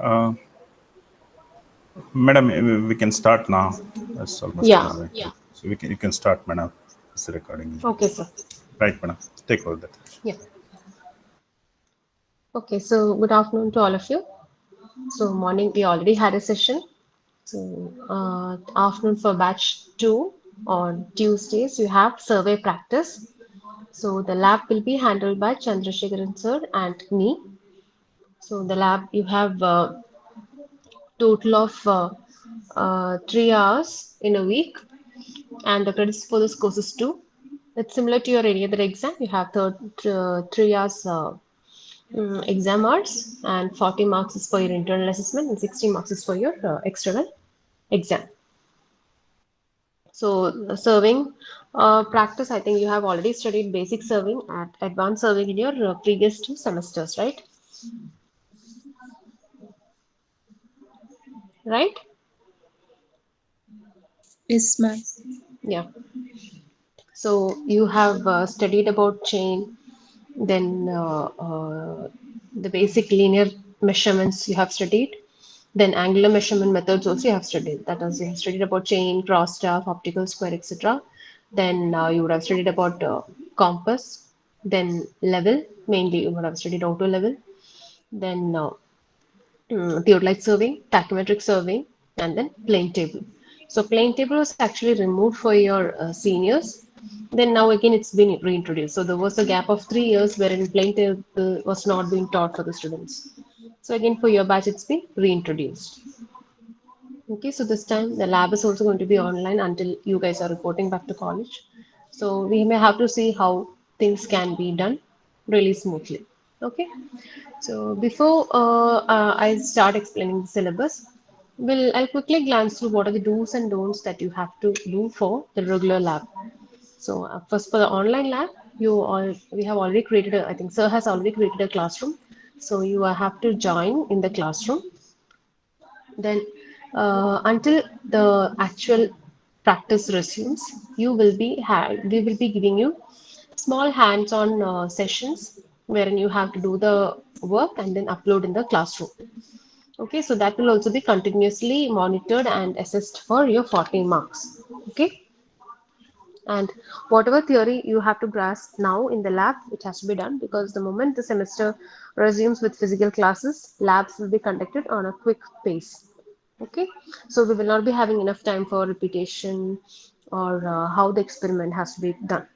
Uh, Madam, we can start now. It's almost Yeah. 12. Yeah. So you can start, madam. It's the recording. Okay, sir. Right, madam. Take over that. Yeah. Okay, so good afternoon to all of you. So morning we already had a session. So afternoon for batch two on Tuesdays you have survey practice. So the lab will be handled by Chandrasekharan sir and me. So the lab you have total of 3 hours in a week, and the credits for this course is two. It's similar to your any other exam. You have 3 hours exam hours, and 40 marks is for your internal assessment, and 60 marks is for your external exam. So, serving practice, I think you have already studied basic serving and advanced serving in your previous 2 semesters, right? Right? Yes, ma'am. Yeah. So, you have studied about chain, then the basic linear measurements you have studied, then angular measurement methods also you have studied. That is, you have studied about chain, cross staff, optical square, etc. Then you would have studied about compass, then level, mainly you would have studied auto level, then theodolite surveying, tachymetric surveying, and then plane table. So plane table was actually removed for your seniors. Then now again it's been reintroduced. So there was a gap of 3 years wherein plane table was not being taught for the students. So again for your batch it's been reintroduced. Okay, so this time the lab is also going to be online until you guys are reporting back to college. So we may have to see how things can be done really smoothly. Okay, so before I start explaining the syllabus, I'll quickly glance through what are the do's and don'ts that you have to do for the regular lab. So first for the online lab, we have already created I think sir has already created a classroom. So you have to join in the classroom. Then, until the actual practice resumes, we will be giving you small hands-on sessions wherein you have to do the work and then upload in the classroom. Okay, so that will also be continuously monitored and assessed for your 40 marks. Okay, and whatever theory you have to grasp now in the lab, it has to be done because the moment the semester resumes with physical classes, labs will be conducted on a quick pace. Okay, so we will not be having enough time for repetition or how the experiment has to be done.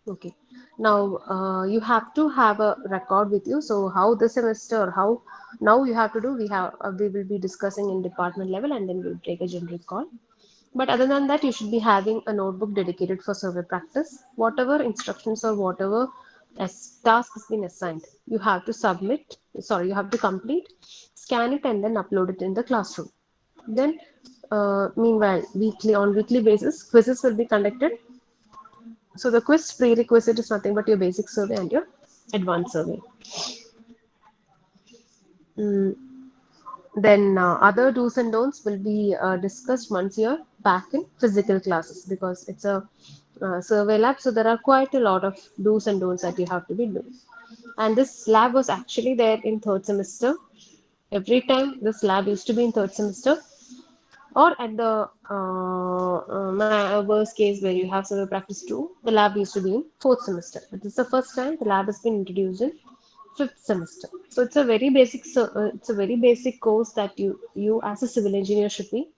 Okay, now you have to have a record with you. So how this semester or how now you have to do, we will be discussing in department level and then we'll take a general call. But other than that, you should be having a notebook dedicated for survey practice. Whatever instructions or whatever as task has been assigned, you have to complete, scan it, and then upload it in the classroom. Then, meanwhile, on weekly basis, quizzes will be conducted. So the quiz prerequisite is nothing but your basic survey and your advanced survey. Mm, Then other do's and don'ts will be discussed once you're back in physical classes because it's a survey lab. So there are quite a lot of do's and don'ts that you have to be doing. And this lab was actually there in third semester. Every time this lab used to be in third semester, or at the my worst case where you have survey practice 2, the lab used to be in fourth semester. But this is the first time the lab has been introduced in fifth semester. So it's a very basic course that you as a civil engineer should be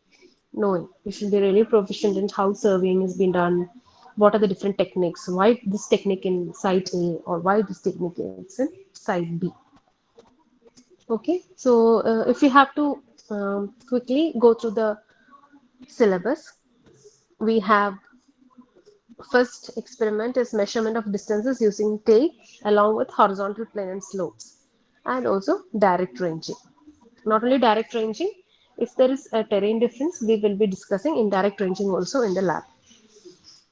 knowing. You should be really proficient in how surveying is being done, what are the different techniques, why this technique in site A or why this technique is in site B. Okay, so if we have to quickly go through the syllabus, we have first experiment is measurement of distances using tape along with horizontal plane and slopes, and also direct ranging. Not only direct ranging, if there is a terrain difference, we will be discussing indirect ranging also in the lab.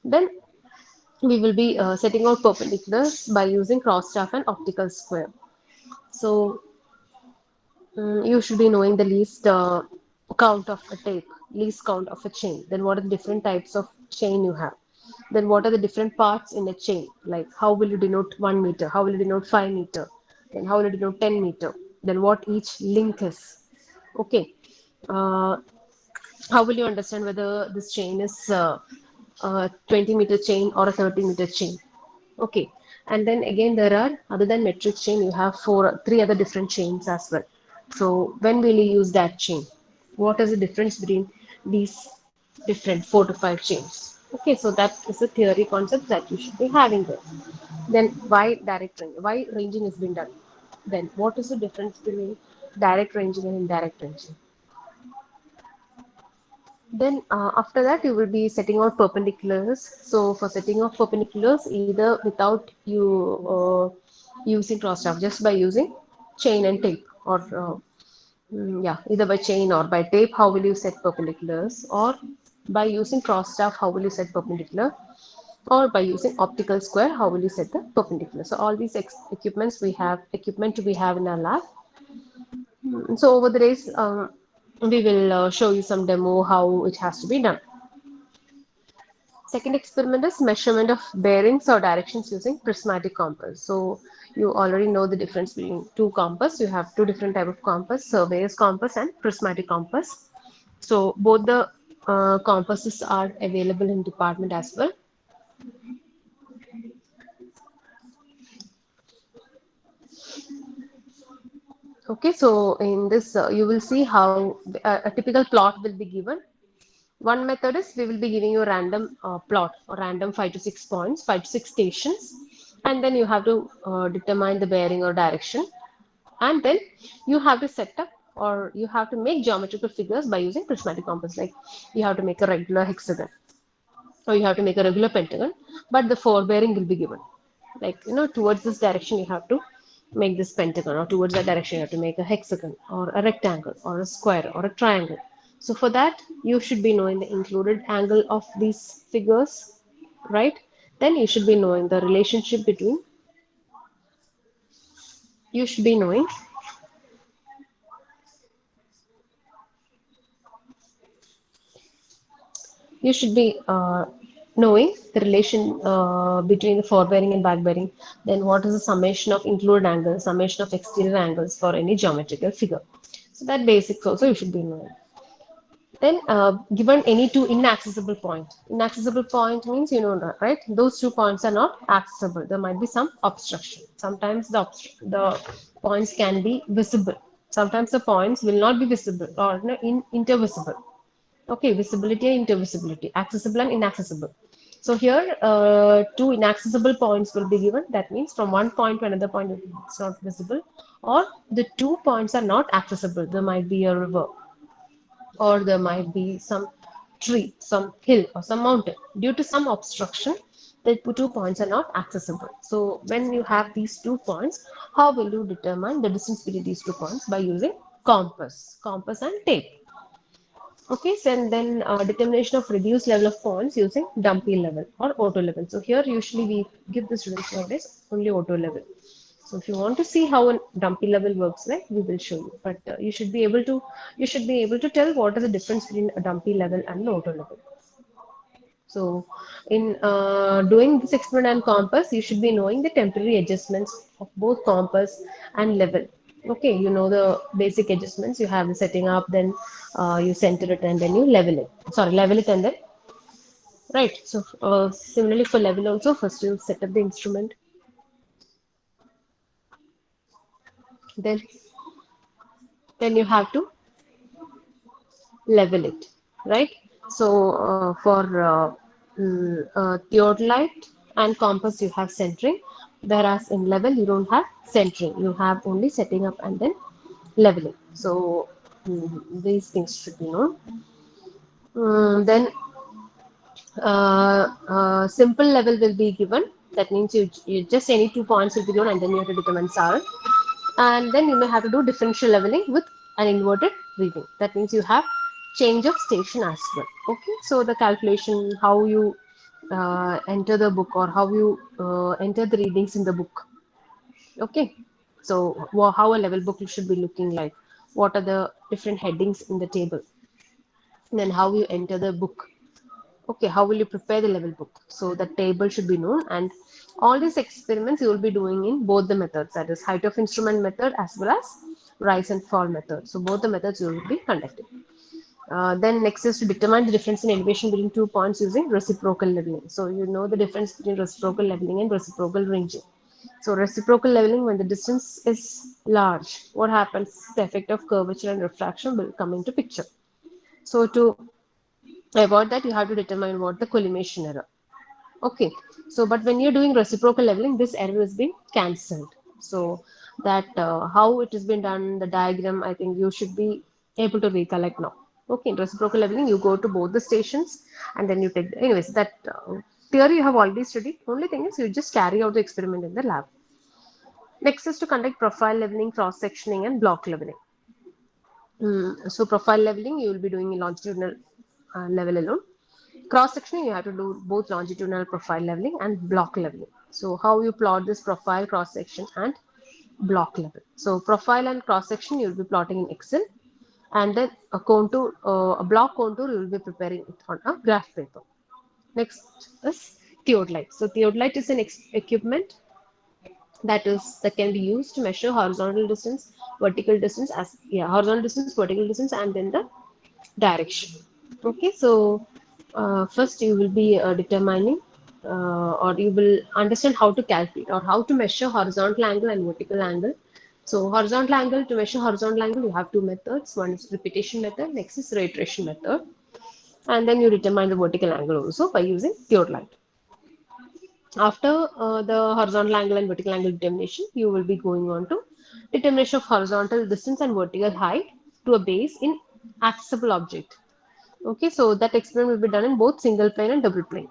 Then we will be setting out perpendiculars by using cross staff and optical square. So you should be knowing the least count of a tape, least count of a chain. Then what are the different types of chain you have? Then what are the different parts in a chain? Like how will you denote 1 meter? How will you denote 5 meter? Then how will you denote 10 meter? then what each link is. Okay. Uh, how will you understand whether this chain is a 20-meter chain or a 30-meter chain? Okay. And then again, there are, other than metric chain, you have three other different chains as well. So when will you use that chain? What is the difference between these different 4 to 5 chains? Okay, so that is a theory concept that you should be having there. Then why direct ranging? Why ranging has been done? Then what is the difference between direct ranging and indirect ranging? Then after that, you will be setting out perpendiculars. So for setting off perpendiculars, either without you using cross staff, just by using chain and tape, or yeah, either by chain or by tape, how will you set perpendiculars? Or by using cross staff, how will you set perpendicular? Or by using optical square, how will you set the perpendicular? So all these equipment we have in our lab. So over the days, we will show you some demo how it has to be done. Second experiment is measurement of bearings or directions using prismatic compass. So you already know the difference between two compass. You have two different type of compass, surveyor's compass and prismatic compass. So both the compasses are available in department as well. Okay, so in this you will see how a typical plot will be given. One method is we will be giving you a random plot or random 5 to 6 points, 5 to 6 stations, and then you have to determine the bearing or direction, and then you have to set up or you have to make geometrical figures by using prismatic compass. Like you have to make a regular hexagon or you have to make a regular pentagon, but the forebearing will be given. Like, towards this direction you have to make this pentagon, or towards that direction you have to make a hexagon or a rectangle or a square or a triangle. So for that, you should be knowing the included angle of these figures, right? Then you should be knowing you should be knowing the relation between the forebearing and backbearing. Then what is the summation of included angles, summation of exterior angles for any geometrical figure? So that basics also you should be knowing. Then given any two inaccessible point. Inaccessible point means you know that, right? Those 2 points are not accessible. There might be some obstruction. Sometimes the points can be visible. Sometimes the points will not be visible or intervisible. Okay, visibility and intervisibility, accessible and inaccessible. So here, two inaccessible points will be given. That means from one point to another point, it's not visible, or the 2 points are not accessible. There might be a river, or there might be some tree, some hill, or some mountain. Due to some obstruction, the 2 points are not accessible. So when you have these 2 points, how will you determine the distance between these 2 points? By using compass and tape. Okay, so and then determination of reduced level of points using dumpy level or auto level. So here usually we give the students nowadays only auto level. So if you want to see how a dumpy level works, like we will show you. But you should be able to tell what is the difference between a dumpy level and an auto level. So in doing this experiment and compass, you should be knowing the temporary adjustments of both compass and level. Okay, you know the basic adjustments. You have the setting up, then you center it, and then you level it. Sorry, level it and then right. So similarly for level also, first you set up the instrument, then you have to level it, right? So for theodolite and compass, you have centering, whereas in level you don't have centering. You have only setting up and then leveling. So these things should be known. Then simple level will be given. That means you just any 2 points will be given, and then you have to determine SAR. And then you may have to do differential leveling with an inverted reading. That means you have change of station as well. Okay, so the calculation, how you enter the book, or how you enter the readings in the book. Okay, so how a level book should be looking like, what are the different headings in the table, and then how you enter the book. Okay, how will you prepare the level book? So the table should be known, and all these experiments you will be doing in both the methods, that is height of instrument method as well as rise and fall method. So both the methods you will be conducting. Then next is to determine the difference in elevation between 2 points using reciprocal leveling. So you know the difference between reciprocal leveling and reciprocal ranging. So reciprocal leveling, when the distance is large, what happens? The effect of curvature and refraction will come into picture. So to avoid that, you have to determine what the collimation error. Okay, so but when you're doing reciprocal leveling, this error is being cancelled. So that how it has been done, the diagram, I think you should be able to recollect now. Okay, in reciprocal leveling, you go to both the stations and then you take, anyways, that theory you have already studied. Only thing is you just carry out the experiment in the lab. Next is to conduct profile leveling, cross sectioning, and block leveling. So profile leveling, you will be doing longitudinal level alone. Cross sectioning, you have to do both longitudinal profile leveling and block leveling. So how you plot this profile, cross section, and block level. So profile and cross section, you will be plotting in Excel, and then a contour, a block contour, you will be preparing it on a graph paper. Next is theodolite. So theodolite is an equipment that can be used to measure horizontal distance, vertical distance, as horizontal distance, vertical distance, and then the direction. Okay, so first you will be determining or you will understand how to calculate or how to measure horizontal angle and vertical angle. So horizontal angle, to measure horizontal angle, you have two methods. One is repetition method, next is reiteration method. And then you determine the vertical angle also by using theodolite. After the horizontal angle and vertical angle determination, you will be going on to determination of horizontal distance and vertical height to a base in accessible object. Okay, so that experiment will be done in both single plane and double plane.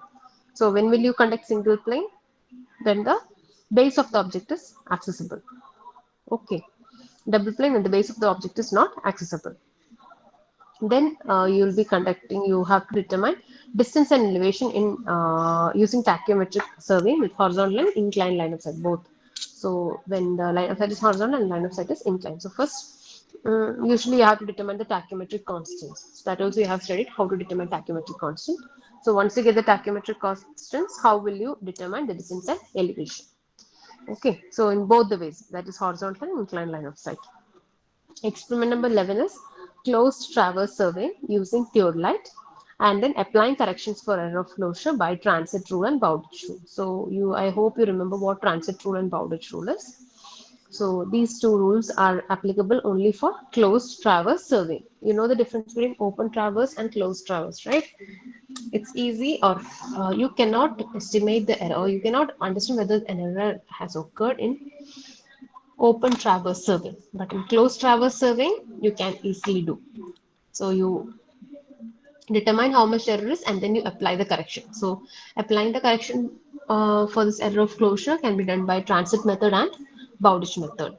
So when will you conduct single plane? When the base of the object is accessible. Okay, double plane when the base of the object is not accessible. Then you will be conducting, you have to determine distance and elevation in using tachyometric survey with horizontal and inclined line of sight both. So when the line of sight is horizontal and line of sight is inclined. So first, usually you have to determine the tachyometric constants. So that also you have studied how to determine tachyometric constant. So once you get the tachyometric constants, how will you determine the distance and elevation? Okay, so in both the ways, that is horizontal and inclined line of sight. Experiment number 11 is closed traverse survey using theodolite and then applying corrections for error of closure by transit rule and Bowditch rule. So I hope you remember what transit rule and Bowditch rule is. So these two rules are applicable only for closed traverse survey. You know the difference between open traverse and closed traverse, right? It's easy, or you cannot estimate the error. You cannot understand whether an error has occurred in open traverse survey, but in closed traverse survey you can easily do. So you determine how much error is and then you apply the correction. So applying the correction for this error of closure can be done by transit method and Bowditch method.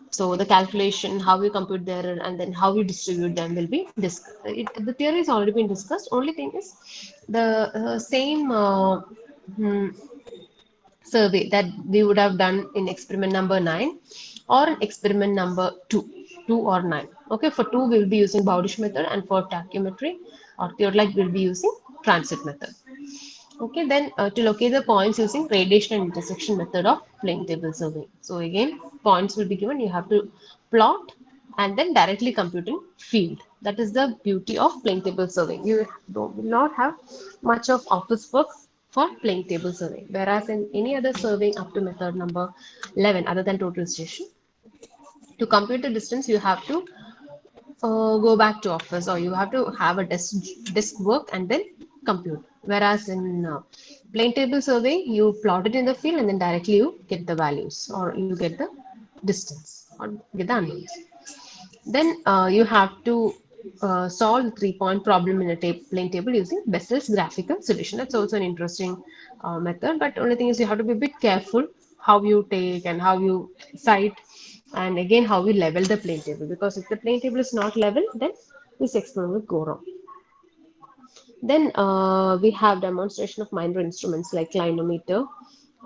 So the calculation, how you compute the error, and then how you distribute them will be discussed. The theory has already been discussed. Only thing is the same hmm, survey that we would have done in experiment number 9 or in experiment number 2 or 9. Okay, for 2 we will be using Bowditch method, and for tachymetry or theodolite we will be using transit method. Okay, then to locate the points using radiation and intersection method of plane table survey. So again, points will be given, you have to plot and then directly compute in field. That is the beauty of plane table survey. You will not have much of office work for plane table survey. Whereas in any other surveying up to method number 11, other than total station, to compute the distance, you have to go back to office or you have to have a desk work and then compute. Whereas in plain table survey, you plot it in the field and then directly you get the values or you get the distance or get the unknowns. Then you have to solve the 3-point problem in a plane table using Bessel's graphical solution. That's also an interesting method, but only thing is you have to be a bit careful how you take and how you cite, and again how you level the plane table, because if the plane table is not level, then this experiment will go wrong. Then we have demonstration of minor instruments like clinometer,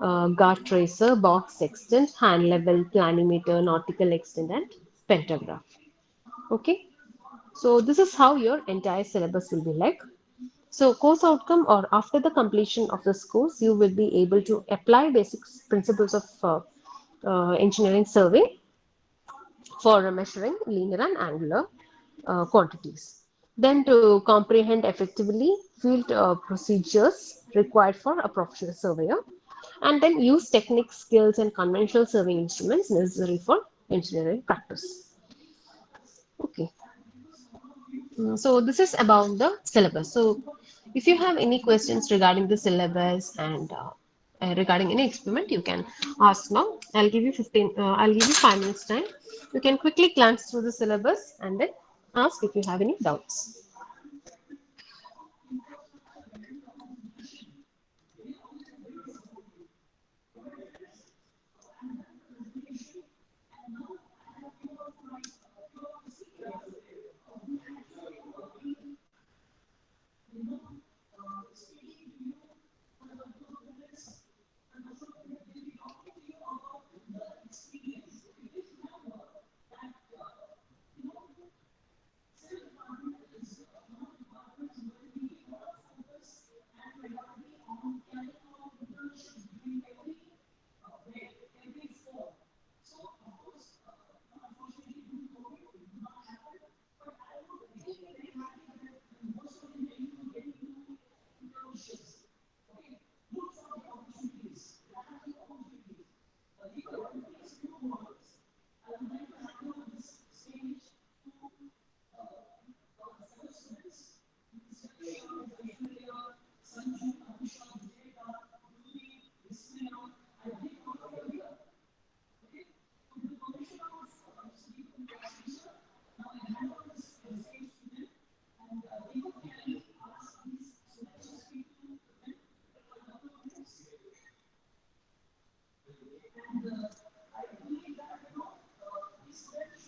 Gauss tracer, box sextant, hand level, planimeter, nautical extent, and pentagraph. Okay, so this is how your entire syllabus will be like. So course outcome, or after the completion of this course, you will be able to apply basic principles of engineering survey for measuring linear and angular quantities. Then to comprehend effectively field procedures required for a professional surveyor, and then use techniques, skills, and conventional surveying instruments necessary for engineering practice. Okay. So this is about the syllabus. So if you have any questions regarding the syllabus and regarding any experiment, you can ask now. I'll give you 15. I'll give you 5 minutes time. You can quickly glance through the syllabus and then ask if you have any doubts.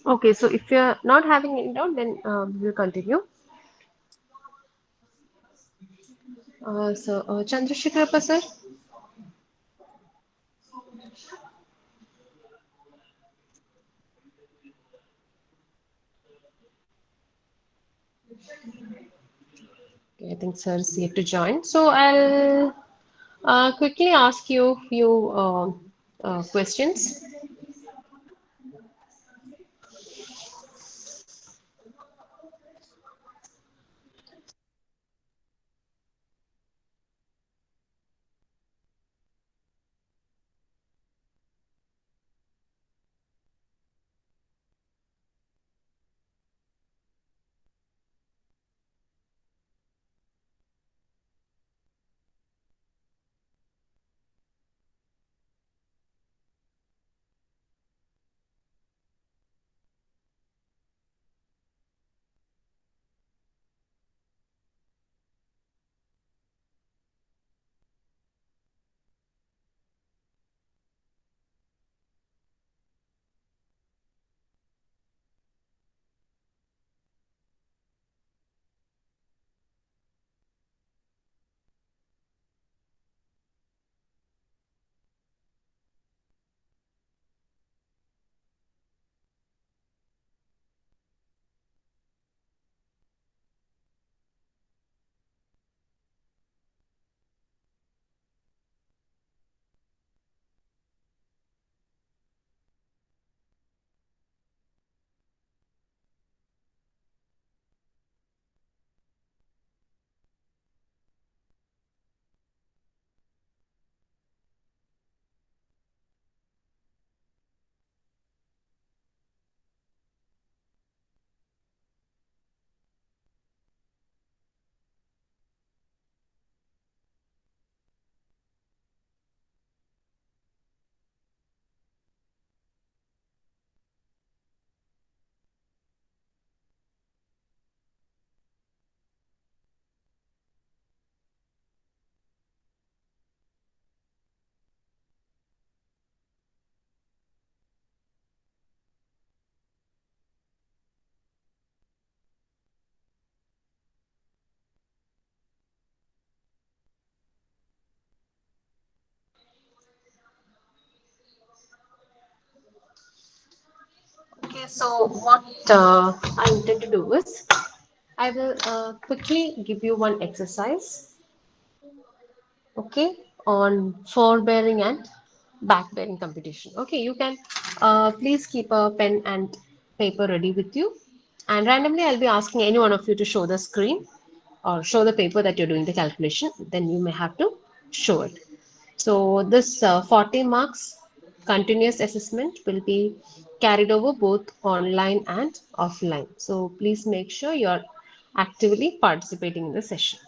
Okay, so if you're not having any doubt, then we'll continue. Chandrasekhar sir. Okay, I think sir is yet to join. So I'll quickly ask you a few questions. Okay, so what I intend to do is I will quickly give you one exercise, okay, on forebearing and backbearing computation. Okay, you can please keep a pen and paper ready with you. And randomly, I'll be asking any one of you to show the screen or show the paper that you're doing the calculation. Then you may have to show it. So this 40 marks continuous assessment will be carried over both online and offline. So please make sure you're actively participating in the session.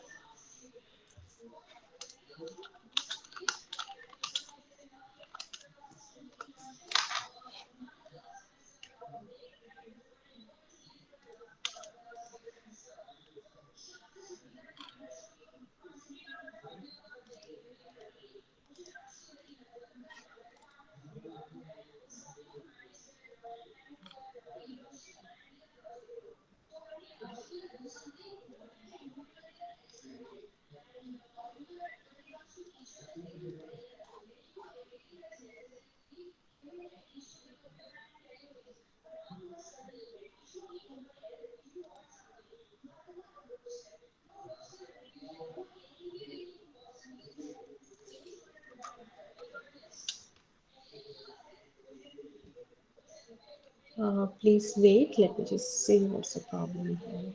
Please wait. Let me just see what's the problem here.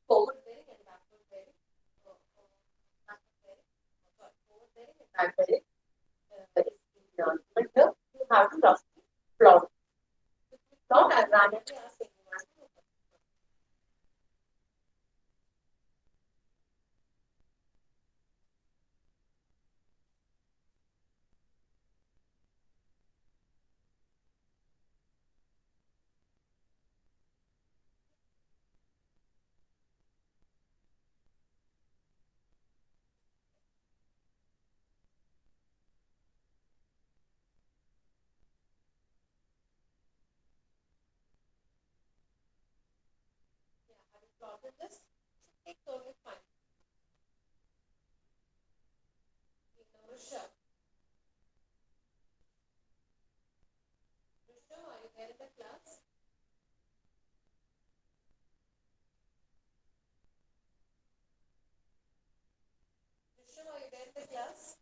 Forward bearing and backward bearing, forward bearing and back bearing is given. But here you have to roughly plot. Plot as randomly as anyone. Have you plotted this? Take totally fine. Rishabh. Rishabh, are you there in the class? Rishabh, are you there in the class?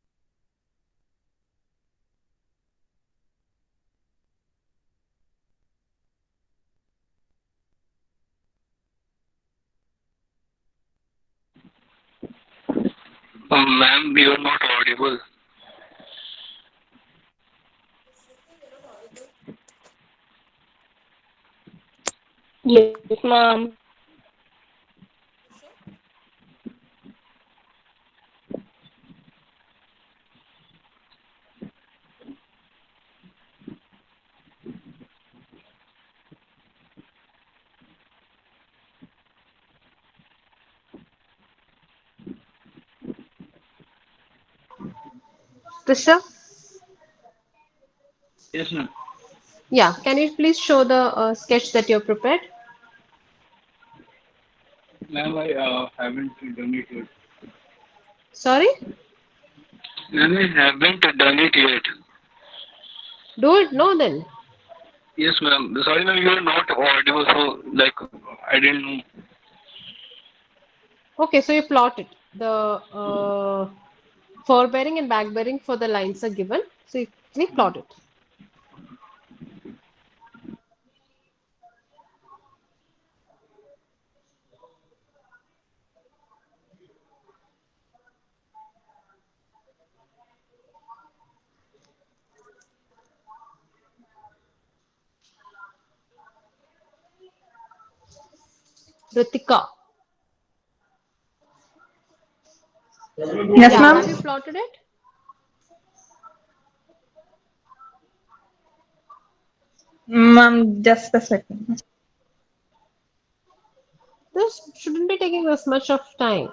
Ma'am, you are not audible. Yes, ma'am. Rishabh? Yes, ma'am. Yeah, can you please show the sketch that you've prepared? Ma'am, I haven't done it yet. Sorry? Ma'am, I haven't done it yet. Do it now then. Yes, ma'am. Sorry, ma'am, you are not audible, so like I didn't know. Okay, so you plot it. The forbearing and backbearing for the lines are given. So you plot it. Ritika. Yes, Yeah, ma'am. have you plotted it? Ma'am, just a second. This shouldn't be taking this much of time.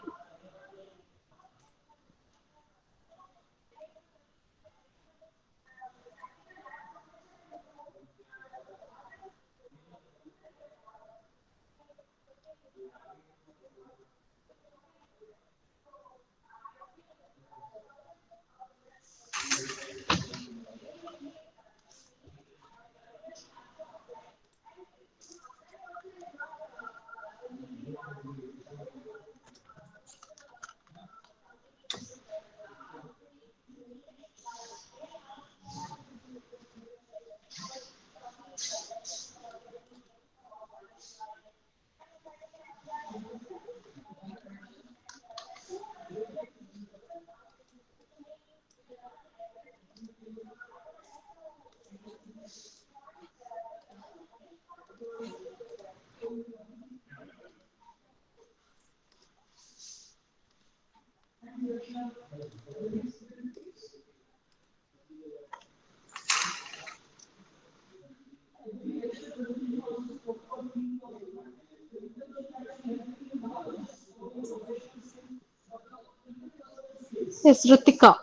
Yes, Ritika.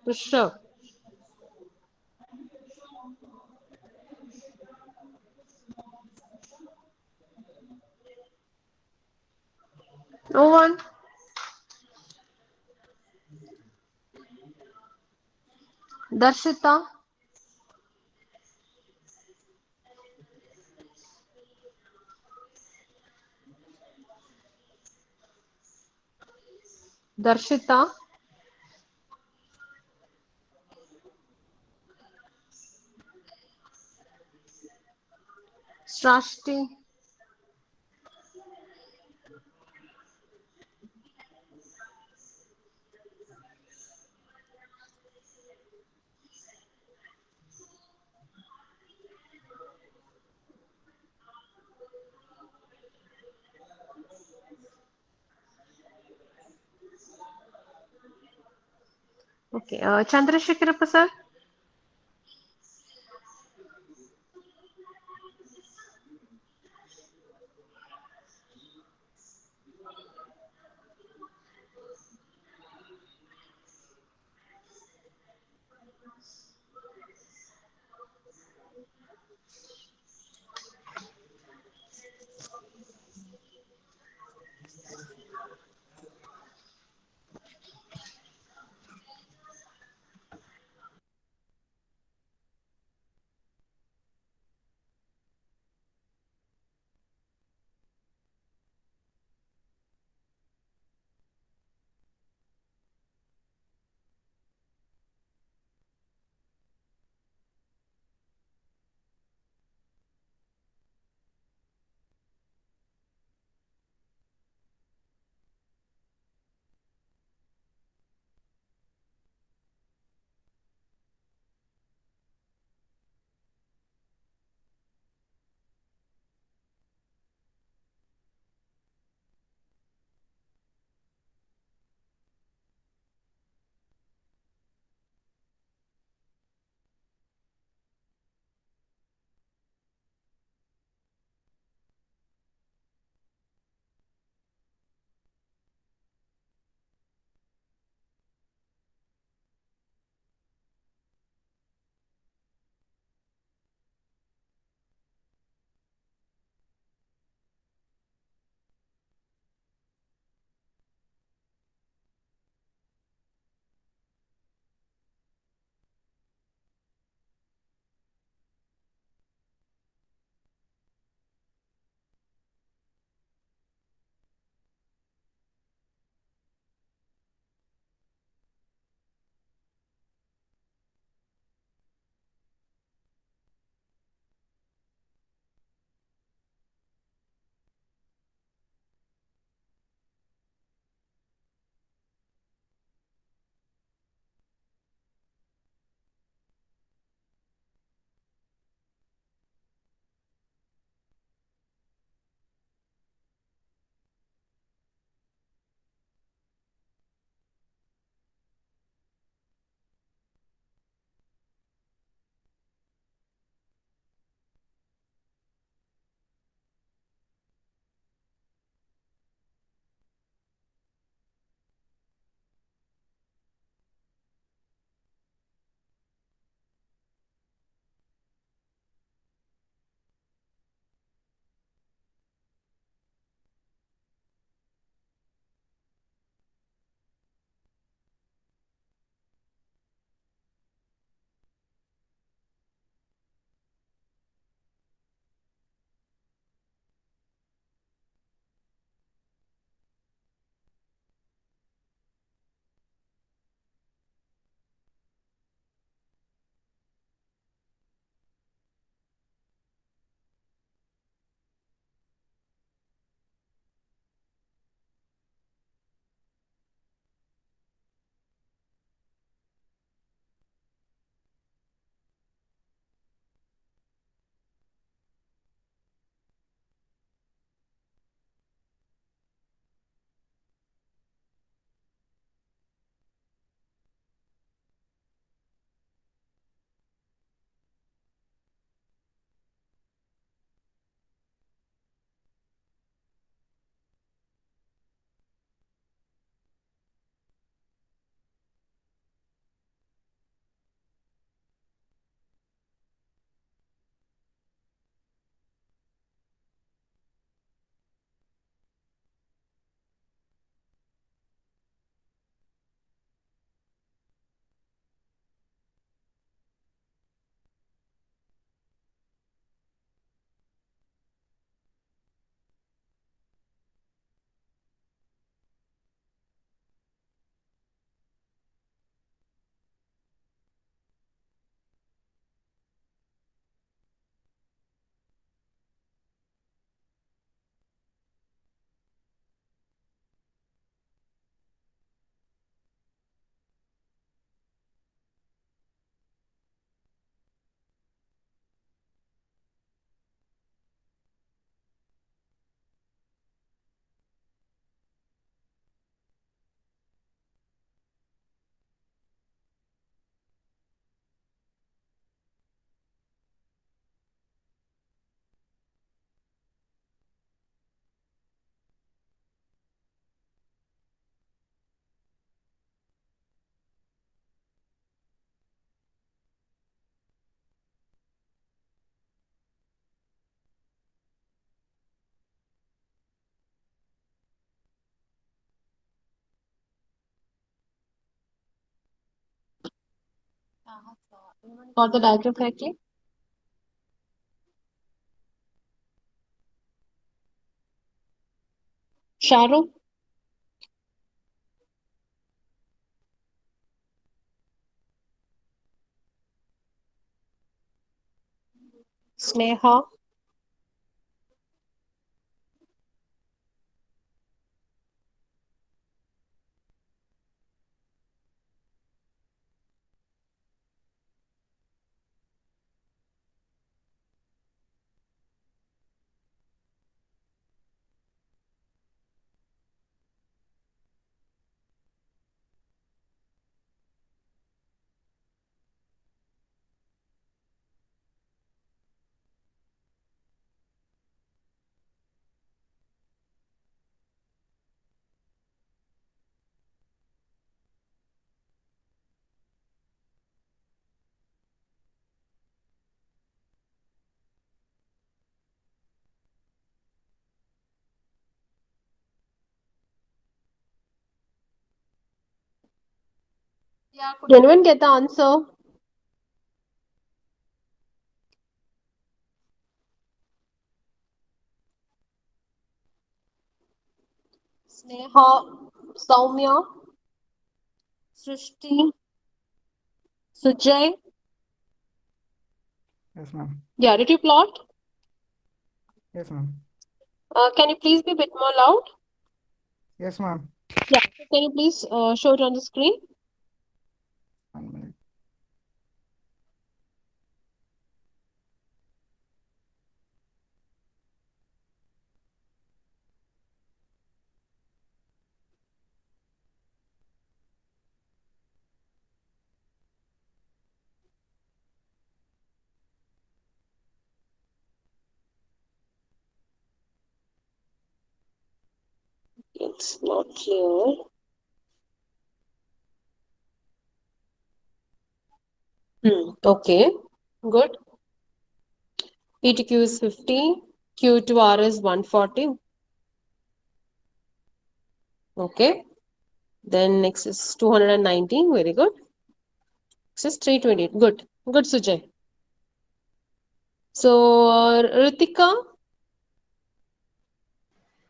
Rishabh. No one. Darshita. Darshita. Srashti. Okay. Chandrasekhar Prasad. Got the diagram correctly? Sharu? Sneha? Yeah, could anyone get the answer? Sneha, Soumya, Srishti, Sujay. Yes, ma'am. Yeah, did you plot? Yes, ma'am. Can you please be a bit more loud? Yes, ma'am. Yeah, so can you please show it on the screen? 1 minute. It's not clear. Okay, good. P to Q is 50, Q to R is 140. Okay, then next is 219. Very good. Next is 328. Good, good, Sujay. So, Ritika,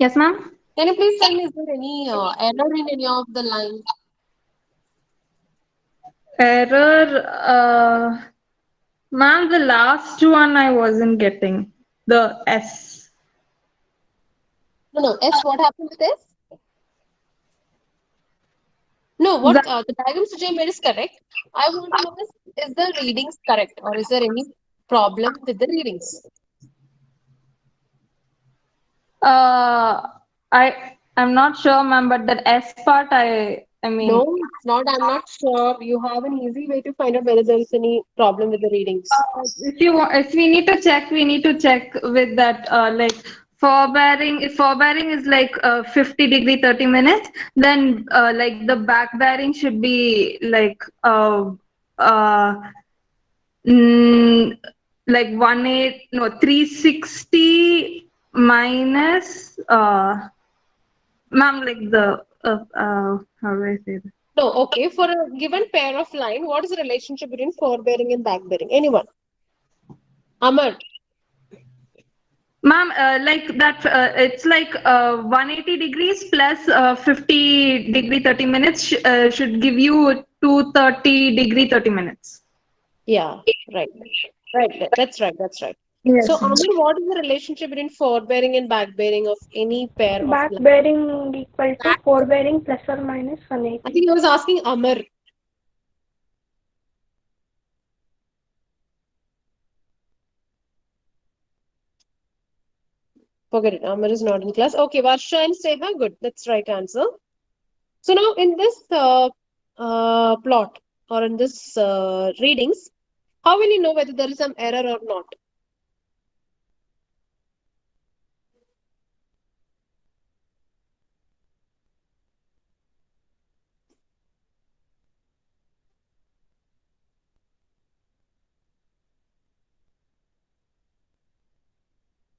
Yes, ma'am. can you please tell me, is there any error in any of the line? Error. Ma'am, the last one I wasn't getting. The S. No, S, what happened with S? No, That, what the diagram Sujay made is correct. I want to know is the readings correct or is there any problem with the readings? uh, I'm not sure, ma'am, but that S part, I mean, No, it's not. I'm not sure. You have an easy way to find out whether there is any problem with the readings. if we need to check, we need to check with that, like forbearing. If forbearing is like 50° 30 minutes, then like the back bearing should be like uh, mm, like 360 minus ma'am, like the how do I say that? No, okay. For a given pair of line, what is the relationship between forebearing and backbearing? Anyone? Amar. Ma'am, like that, it's like 180 degrees plus 50° 30 minutes should give you 230° 30 minutes. Yeah, right. Right. That's right. That's right. So, Yes, ma'am. Amar, what is the relationship between forebearing and backbearing of any pair of Back line? bearing equal to Back- forebearing plus or minus I 180. think I was asking Amar. Forget it. Amar is not in class. Okay, Varsha and Seha, good. That's right answer. So now in this plot or in this readings, how will you know whether there is some error or not?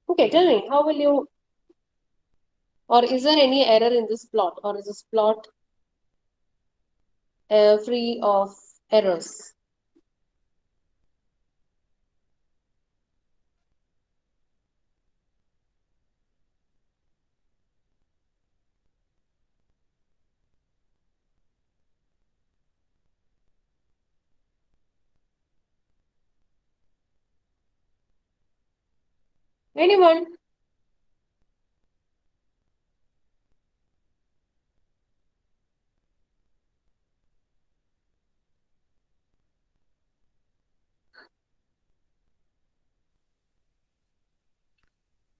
Okay, tell me, how will you, or is there any error in this plot, or is this plot free of errors? Anyone?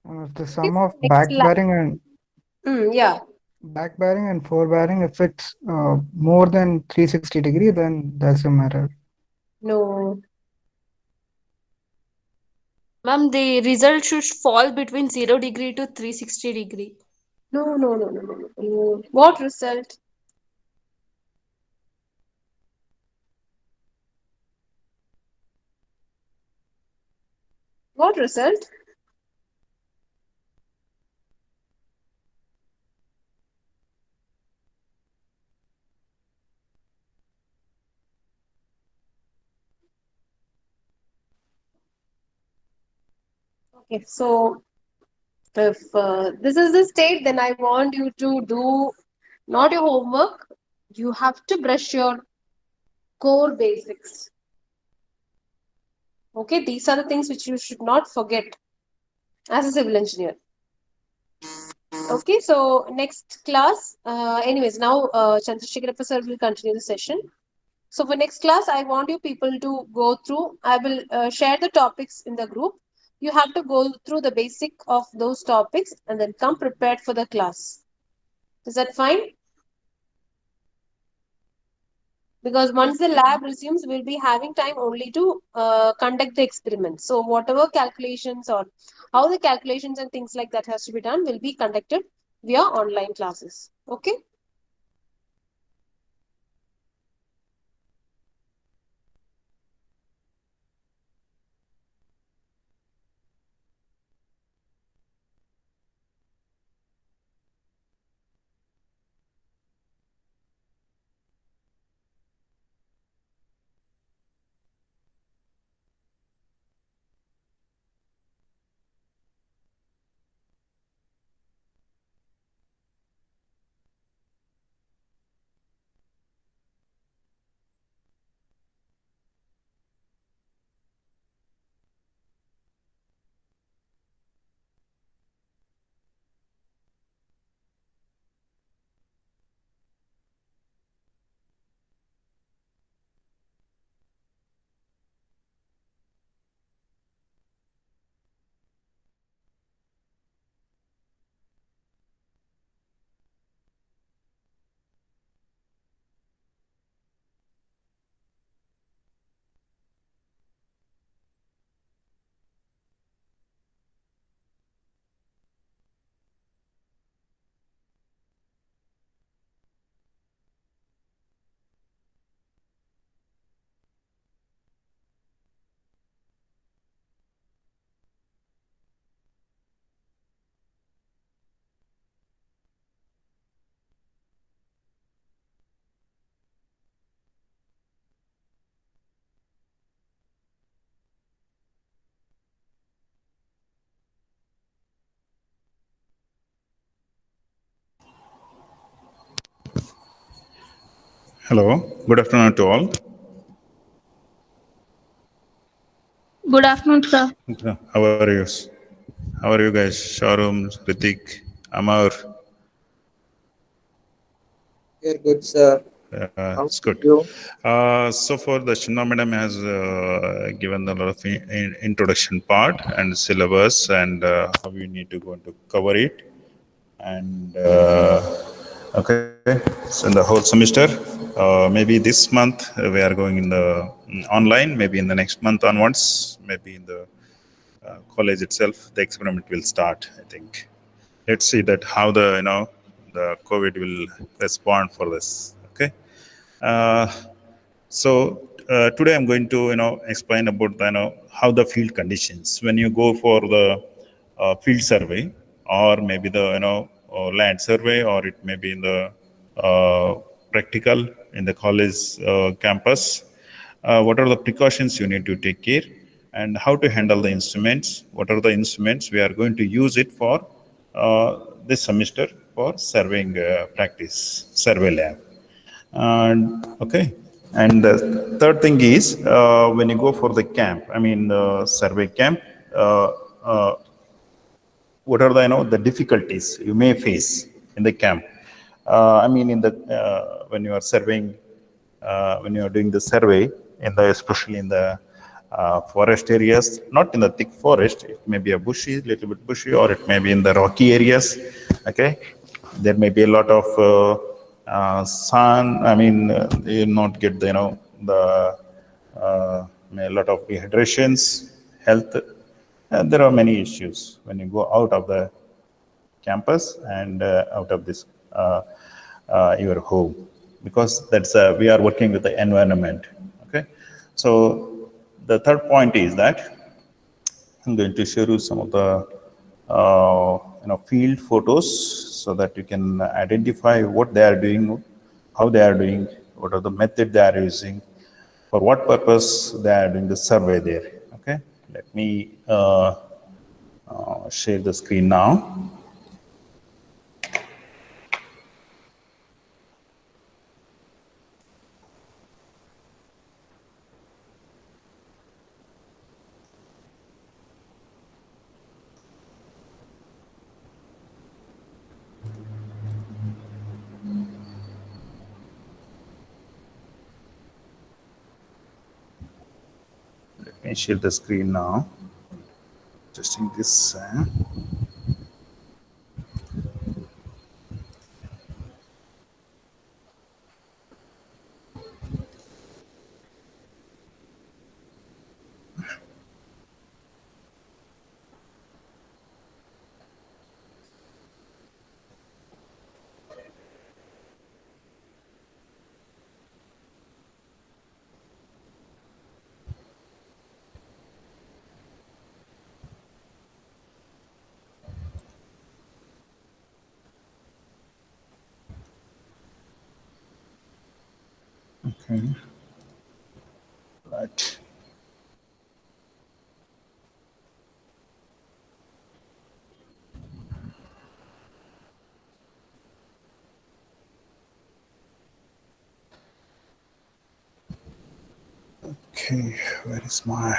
If the sum of Next yeah. back bearing and forebearing, if it's more than 360 degree, then that's a mirror. No. Ma'am, the result should fall between 0 degree to 360 degree. No. What result? What result? Okay, so if this is the state, then I want you to do not your homework. You have to brush your core basics. Okay, these are the things which you should not forget as a civil engineer. Okay, so next class, anyways, now Chandrasekhar sir will continue the session. So for next class, I want you people to go through, I will share the topics in the group. You have to go through the basic of those topics and then come prepared for the class. Is that fine? Because once the lab resumes, we'll be having time only to conduct the experiment. So whatever calculations or how the calculations and things like that has to be done will be conducted via online classes. Okay. Hello, good afternoon to all. Good afternoon, sir. How are you? How are you guys? Sharum, Ritik, Amar. You're good, sir. It's good. So for the Shinma madam has given a lot of introduction part and syllabus and how you need to go to cover it. And okay, so in the whole semester, maybe this month we are going in the online, maybe in the next month onwards, maybe in the college itself, the experiment will start, I think. Let's see that how the the COVID will respond for this. Okay. So today I'm going to explain about how the field conditions when you go for the field survey, or maybe the land survey, or it may be in the practical in the college campus. What are the precautions you need to take care, and how to handle the instruments? What are the instruments we are going to use it for this semester for surveying practice survey lab? And okay, and the third thing is when you go for the camp, I mean survey camp, uh, what are the, the difficulties you may face in the camp. I mean, in the when you are surveying, when you are doing the survey in the, especially in the forest areas, not in the thick forest, it may be a bushy, little bit bushy, or it may be in the rocky areas. Okay, there may be a lot of sun. I mean, you not get the, the a lot of dehydrations, health. There are many issues when you go out of the campus and out of this your home, because that's we are working with the environment. Okay, so the third point is that I'm going to show you some of the field photos, so that you can identify what they are doing, how they are doing, what are the method they are using, for what purpose they are doing the survey there. Okay, let me share the screen now. Let me share the screen now. Testing this. Okay. Right. Okay, where is my...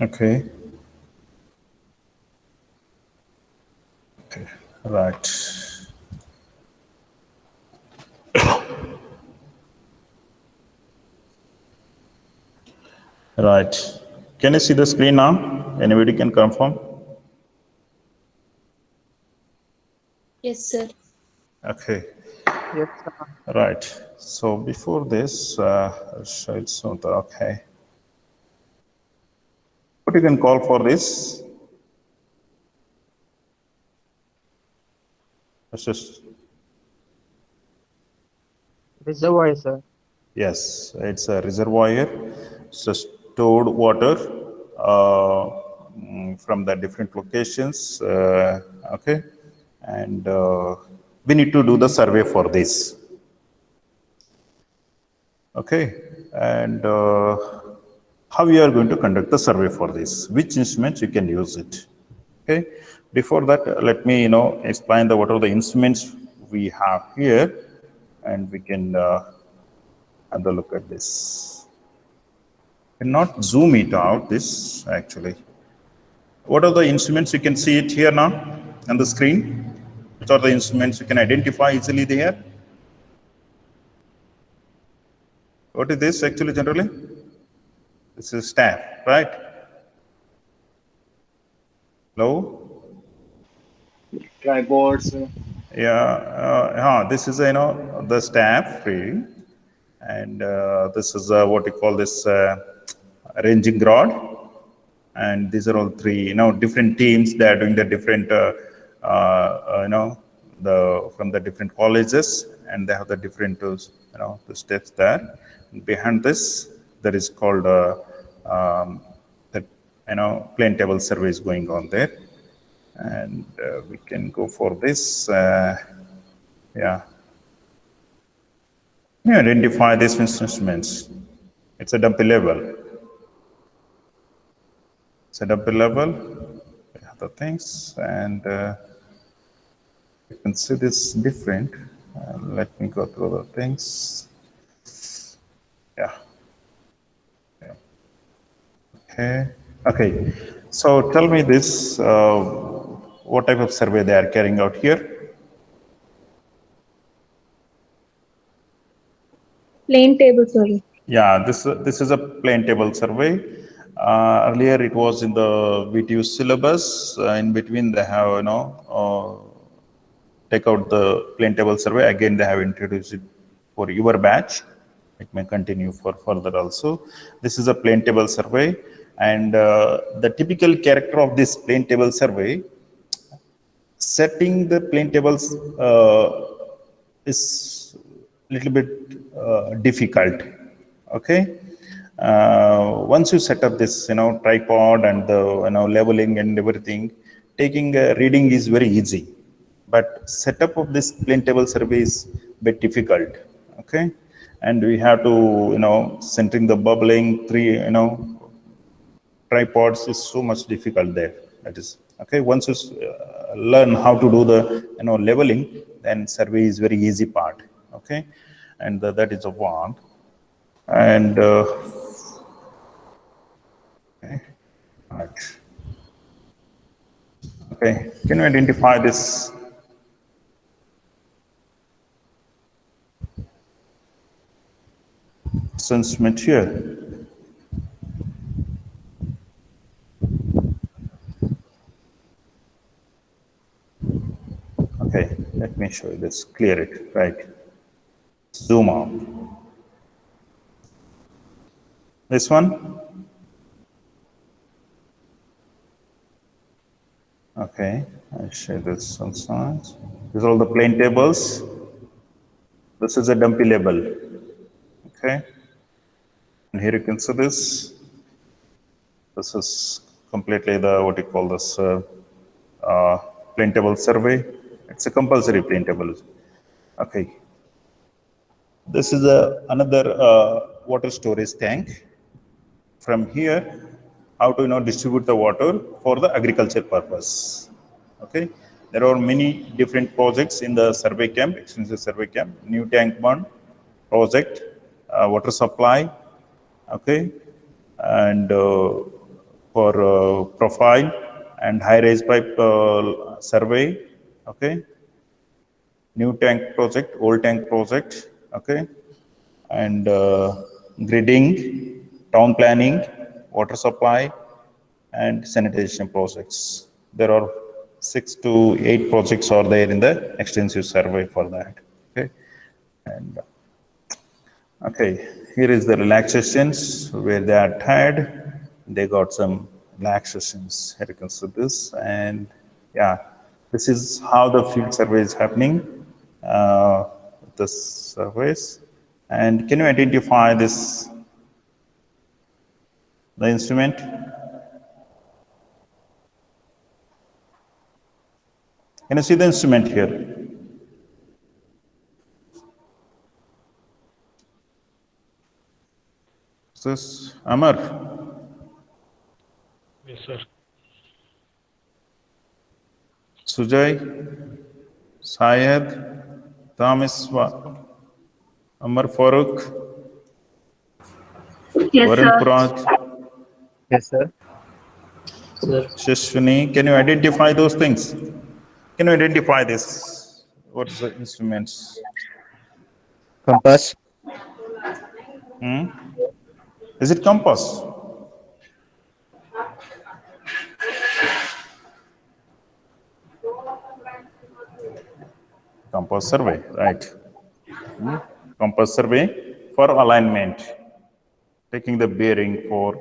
Okay. Okay, right. Right. Can you see the screen now? Anybody can confirm? Yes, sir. Okay. Yes, sir. Right. So before this, I'll show it so that, okay. What you can call for this? Let's just... Reservoir, sir. Yes, it's a reservoir. It's a stored water from the different locations. Okay, and we need to do the survey for this. Okay, and how we are going to conduct the survey for this? Which instruments you can use it? Okay, before that, let me explain the what are the instruments we have here, and we can have a look at this. Cannot zoom it out, this actually. What are the instruments? You can see it here now on the screen. Which are the instruments you can identify easily there? What is this actually generally? This is staff, right? Hello? Tripods. Yeah, this is, the staff field. And this is what you call this ranging rod. And these are all three, different teams. They are doing the different, from the different colleges, and they have the different, the steps there. And behind this, there is called plane table survey is going on there, and we can go for this. Yeah. You identify these instruments. It's a dumpy level. It's a dumpy level. We have the things, and you can see this different. Let me go through the things. Yeah. Okay. Okay. So tell me this: what type of survey they are carrying out here? Plain table survey. Yeah, this is a plain table survey. Earlier it was in the VTU syllabus. In between they have take out the plain table survey. Again they have introduced it for your batch. It may continue for further also. This is a plain table survey, and the typical character of this plain table survey, setting the plain tables is little bit difficult. Okay, once you set up this tripod and the leveling and everything, taking a reading is very easy, but setup of this plain table survey is bit difficult. Okay, and we have to centering the bubbling three tripods is so much difficult there. That is okay. Once you learn how to do the leveling, then survey is very easy part. Okay, and that is a one. And okay. Right. Okay, can you identify this? Instrument here. Okay, let me show you this, clear it, right? Zoom out. This one? Okay, I'll share this on slides. These are all the plain tables. This is a dumpy label. Okay, and here you can see this. This is completely the what you call this plain table survey. It's a compulsory plain table. Okay. This is another water storage tank. From here, how to distribute the water for the agriculture purpose. Okay. There are many different projects in the survey camp, extensive survey camp. New tank bond project, water supply. Okay, and for profile and high raise pipe survey. Okay, new tank project, old tank project. Okay, and gridding, town planning, water supply, and sanitation projects. There are 6 to 8 projects are there in the extensive survey for that. Okay, and okay, here is the relaxations where they are tired. They got some relaxations. Here you can see this, and yeah, this is how the field survey is happening. The surveys, and can you identify this? The instrument. Can you see the instrument here? Is this Amar? Yes, sir. Sujay, Syed, Thomas, Amar Farooq, Yes, Varun sir. Puraj, Yes, sir. Shishwini. Can you identify those things? Can you identify this? What's the instruments? Compass. Is it compass? Compass survey, right? Compass survey for alignment, taking the bearing for,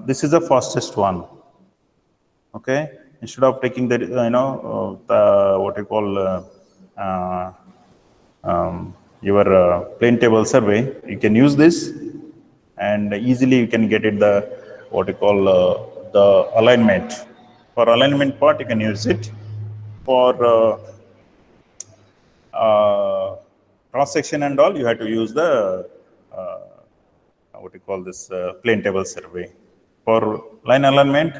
this is the fastest one. Okay, instead of taking the, the what you call your plain table survey, you can use this, and easily you can get it the what you call the alignment. For alignment part, you can use it. For cross section and all, you have to use the what you call this plane table survey. For line alignment,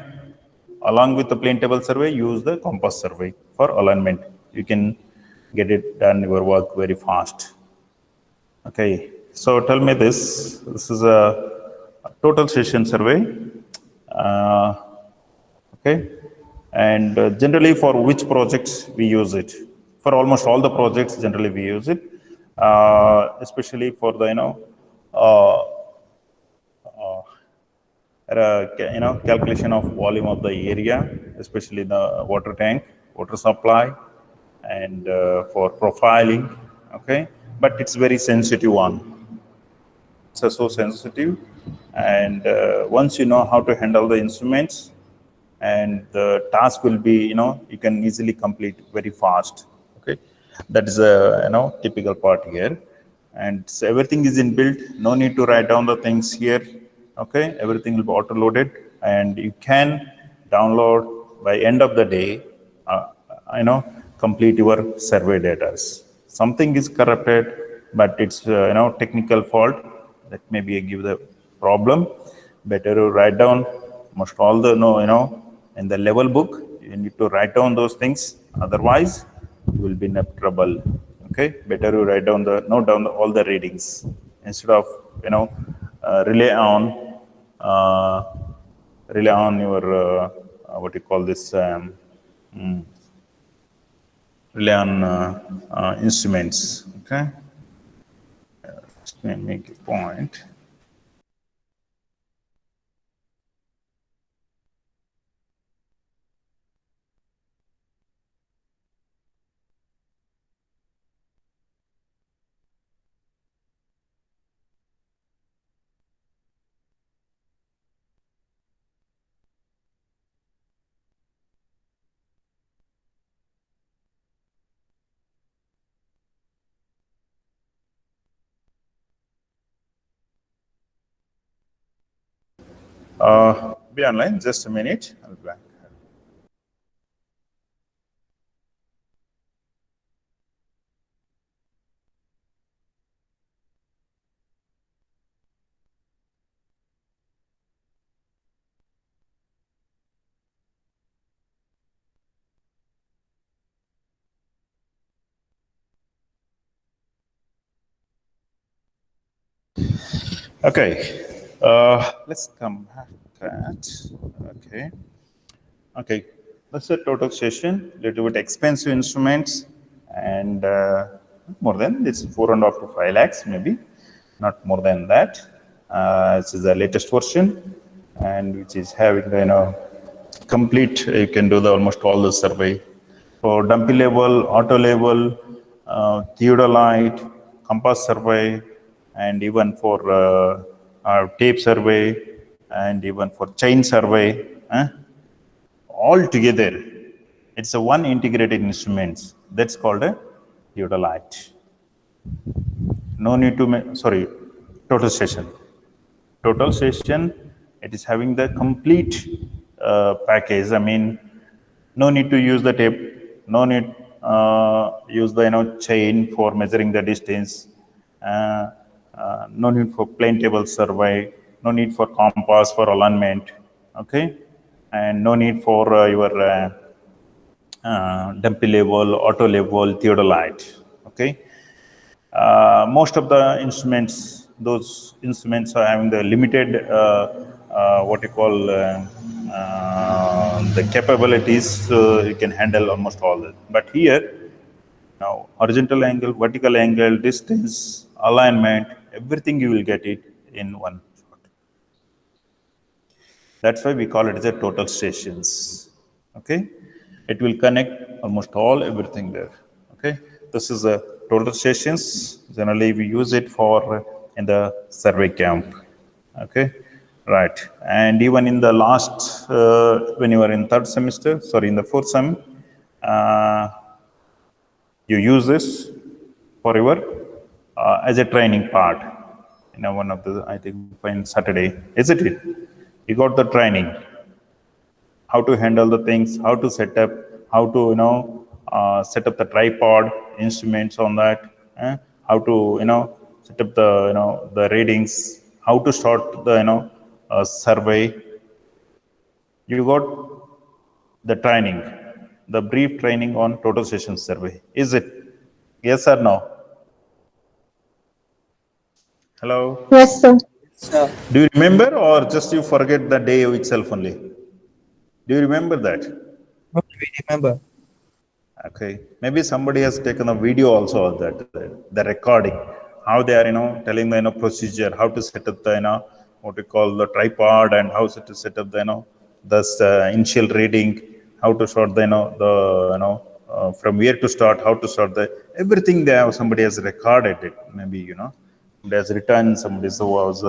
along with the plane table survey, use the compass survey for alignment. You can get it done your work very fast. Okay, so tell me this. This is a total session survey. Okay, and generally for which projects we use it? For almost all the projects, generally we use it, especially for the calculation of volume of the area, especially the water tank, water supply, and for profiling. Okay, but it's very sensitive one. It's so sensitive, and once you know how to handle the instruments, and the task will be, you can easily complete very fast. Okay, that is a typical part here, and so everything is inbuilt. No need to write down the things here. Okay, everything will be auto loaded, and you can download by end of the day. Complete your survey data. Something is corrupted, but it's technical fault that maybe give the problem. Better to write down most all the in the level book. You need to write down those things, otherwise you will be in a trouble. Okay, better to write down note down all the readings instead of rely on your what you call this rely on instruments. Okay, let me make a point. Be online, just a minute. I'll be back. Okay, let's come back to that. Okay, that's a total session, little bit expensive instruments, and more than this 4.5 to 5 lakhs, maybe not more than that. This is the latest version, and which is having the complete. You can do almost all the survey for dumpy level, auto level, theodolite, compass survey, and even for tape survey, and even for chain survey. All together, it's a one integrated instruments. That's called a theodolite. No need to make, sorry, total session. Total session, it is having the complete package. I mean, no need to use the tape, no need use the chain for measuring the distance, no need for plane table survey, no need for compass for alignment, okay, and no need for your dumpy level, auto level, theodolite, okay. Most of the instruments, those instruments are having the limited what you call the capabilities, so you can handle almost all that. But here, now horizontal angle, vertical angle, distance, alignment, everything you will get it in one shot. That's why we call it as a total stations. Okay, it will connect almost everything there. Okay, this is a total stations. Generally, we use it for in the survey camp. Okay, right. And even in the last, when you are in third semester, sorry, in the fourth sem, you use this for your as a training part. One of the, I think, on Saturday, isn't it? You got the training, how to handle the things, how to set up, how to set up the tripod, instruments on that, how to, set up the, the readings, how to start the, survey. You got the training, the brief training on total session survey. Is it? Yes or no? Hello? Yes, sir. Do you remember or just you forget the day itself only? Do you remember that? No, we remember. Okay. Maybe somebody has taken a video also of that, the recording, how they are, telling the, procedure, how to set up the, what we call the tripod and how to set up the, the initial reading, how to start the, from where to start, how to start the, everything there, somebody has recorded it, maybe, somebody has written, somebody was,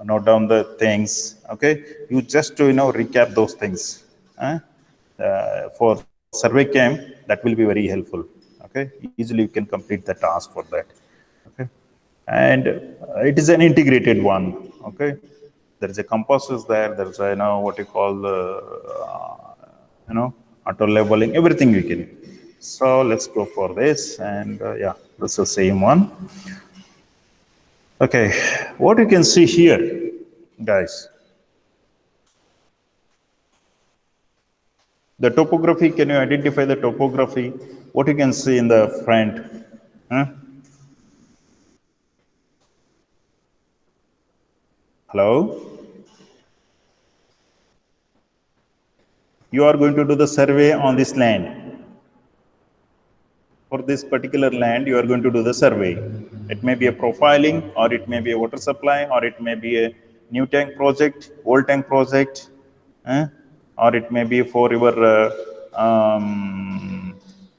note down the things, okay? You just to, recap those things. For survey camp, that will be very helpful. Okay, easily you can complete the task for that. Okay, and it is an integrated one. Okay, there is a compass is there. There is a, what you call the auto labeling. Everything we can. So let's go for this, and yeah, this is the same one. Okay, what you can see here, guys. The topography, can you identify the topography? What you can see in the front? Huh? Hello? You are going to do the survey on this land. For this particular land, you are going to do the survey. It may be a profiling, or it may be a water supply, or it may be a new tank project, old tank project, or it may be for your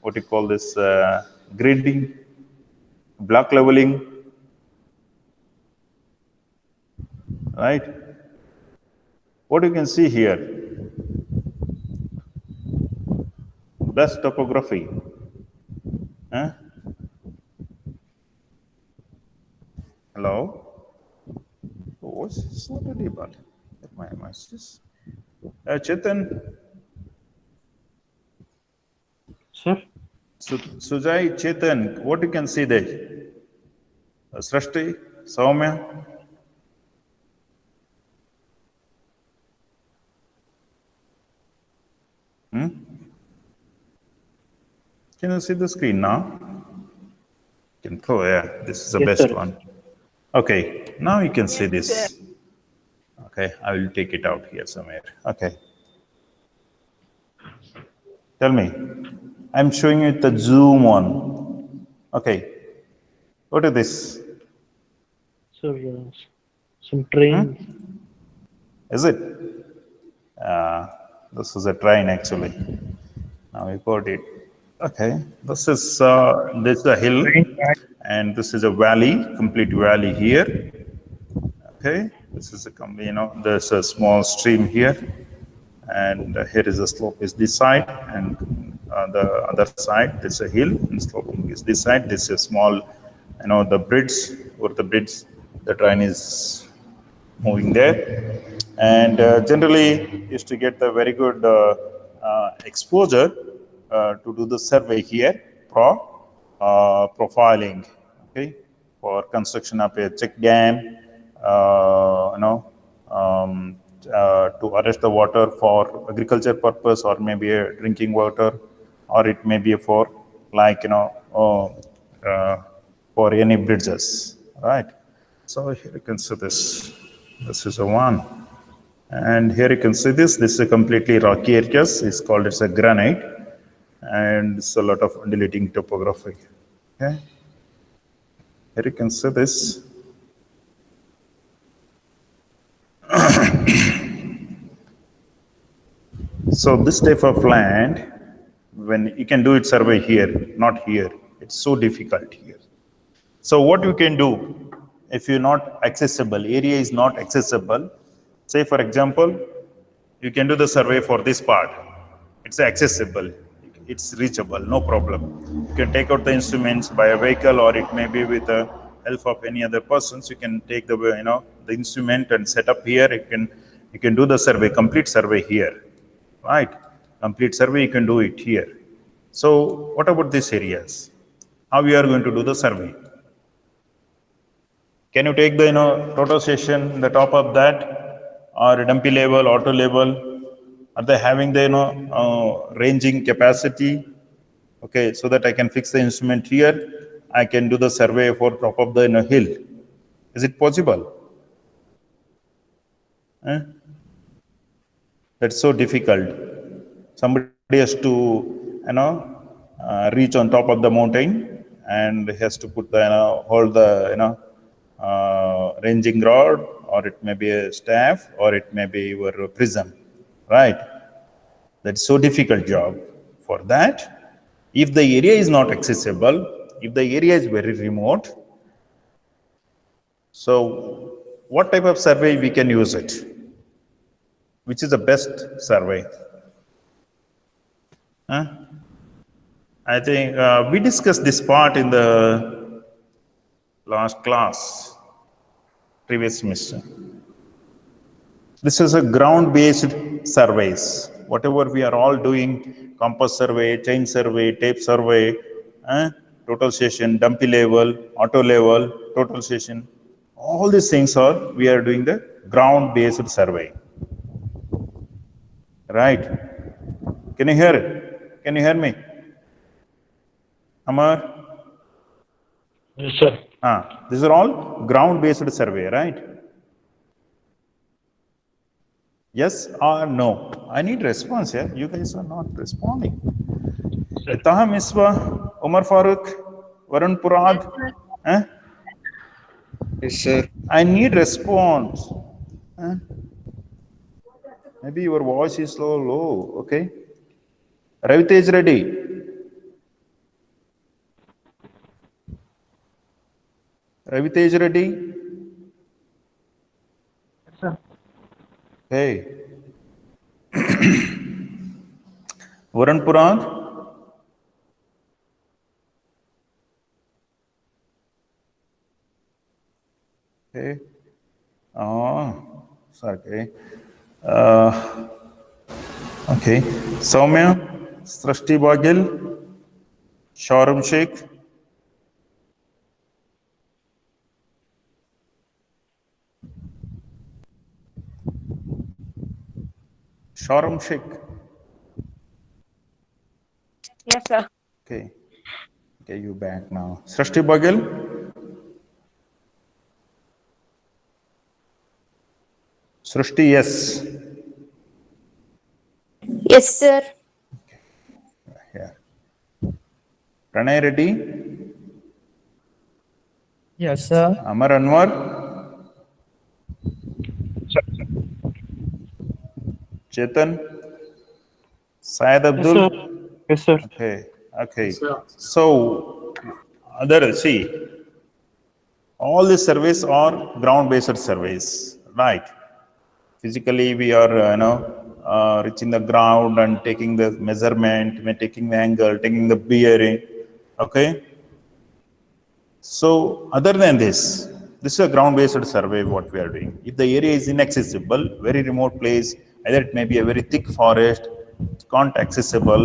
what you call this, grading, block leveling, right? What you can see here, best topography. Hello? Oh, it's not really bad. My messages. Chetan. Sir? Sujai, Chetan, what you can see there? Srishti, Soumya. Can you see the screen now? Can go, yeah, this is the Yes, best sir. one. Okay, now you can see this. Okay, I will take it out here somewhere. Okay. Tell me, I'm showing you the zoom on. Okay, what is this? So, yes. Some train. Is it? This is a train actually. Now we got it. Okay, this is a hill, Train track. and this is a valley, complete valley here. Okay, this is a there's a small stream here, and here is a slope is this side, and the other side there's a hill, and sloping is this side. This is a small, the bridge, over the bridge, the train is moving there, and generally is to get the very good exposure to do the survey here for profiling, okay, for construction of a check dam, to arrest the water for agriculture purpose, or maybe a drinking water, or it may be for like for any bridges, right? So here you can see this. This is a one, and here you can see this. This is a completely rocky areas. It's called a granite, and it's a lot of undulating topography. Okay, here you can see this. So this type of land, when you can do it survey here, not here, it's so difficult here. So what you can do, if you're not accessible, area is not accessible, say for example, you can do the survey for this part. It's accessible, it's reachable, no problem. You can take out the instruments by a vehicle, or it may be with the help of any other persons. You can take the the instrument and set up here. You can do the survey, complete survey here, right? Complete survey you can do it here. So what about these areas? how you are going to do the survey. Can you take the total station, the top of that, or dumpy level, auto level? Are they having the ranging capacity? Okay, so that I can fix the instrument here, I can do the survey for top of the hill. Is it possible? That's so difficult. Somebody has to reach on top of the mountain and has to put the hold the ranging rod, or it may be a staff, or it may be your prism, right? That's so difficult job. For that, if the area is not accessible, if the area is very remote, so what type of survey we can use it? Which is the best survey? I think we discussed this part in the last class, previous semester. This is a ground-based surveys. Whatever we are all doing, compass survey, chain survey, tape survey, total station, dumpy level, auto level, total station, all these things are, we are doing the ground-based survey. Right? Can you hear it? Can you hear me? Amar? Yes, sir. These are all ground-based survey, right? Yes or no? I need response here. You guys are not responding. Taha Misbah, Umar Farooq, Varun Purad. Yes, sir. I need response. Maybe your voice is so low. Okay. Ravitej ready? Ravitej ready? Yes, sir. Hey. Varun Purad? Okay. Okay. Okay. Soumya, Srishti Bagil, Shauram Sheikh. Shauram Sheikh. Yes, sir. Okay. Okay, you back now. Srishti Bagil. Srishti, yes. Yes, sir. Yeah. Pranay Reddy. Yes, sir. Amar Anwar. Chetan. Syed Abdul. Yes, sir. Yes, sir. Okay. Okay. So, see, all these surveys are ground-based surveys, right? Physically, we are, reaching the ground and taking the measurement, taking the angle, taking the bearing, okay? So, other than this is a ground-based survey what we are doing. If the area is inaccessible, very remote place, either it may be a very thick forest, it can't accessible,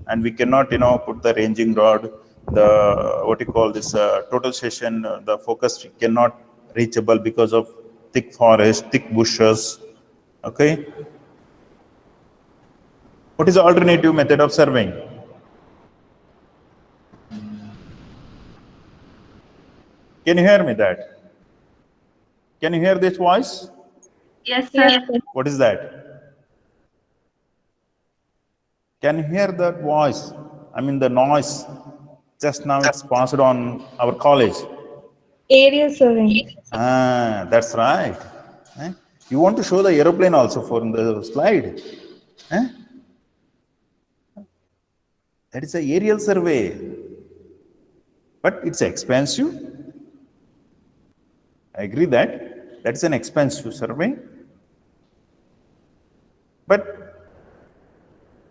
and we cannot, put the ranging rod, the, what you call this, total station, the focus cannot reachable because of thick forest, thick bushes, okay? What is the alternative method of surveying? Can you hear me that? Can you hear this voice? Yes, sir. What is that? Can you hear that voice? I mean the noise. Just now it's passed on our college. Aerial surveying. That's right. You want to show the aeroplane also for the slide? That is an aerial survey. But it's expensive. I agree that. That's an expensive survey. But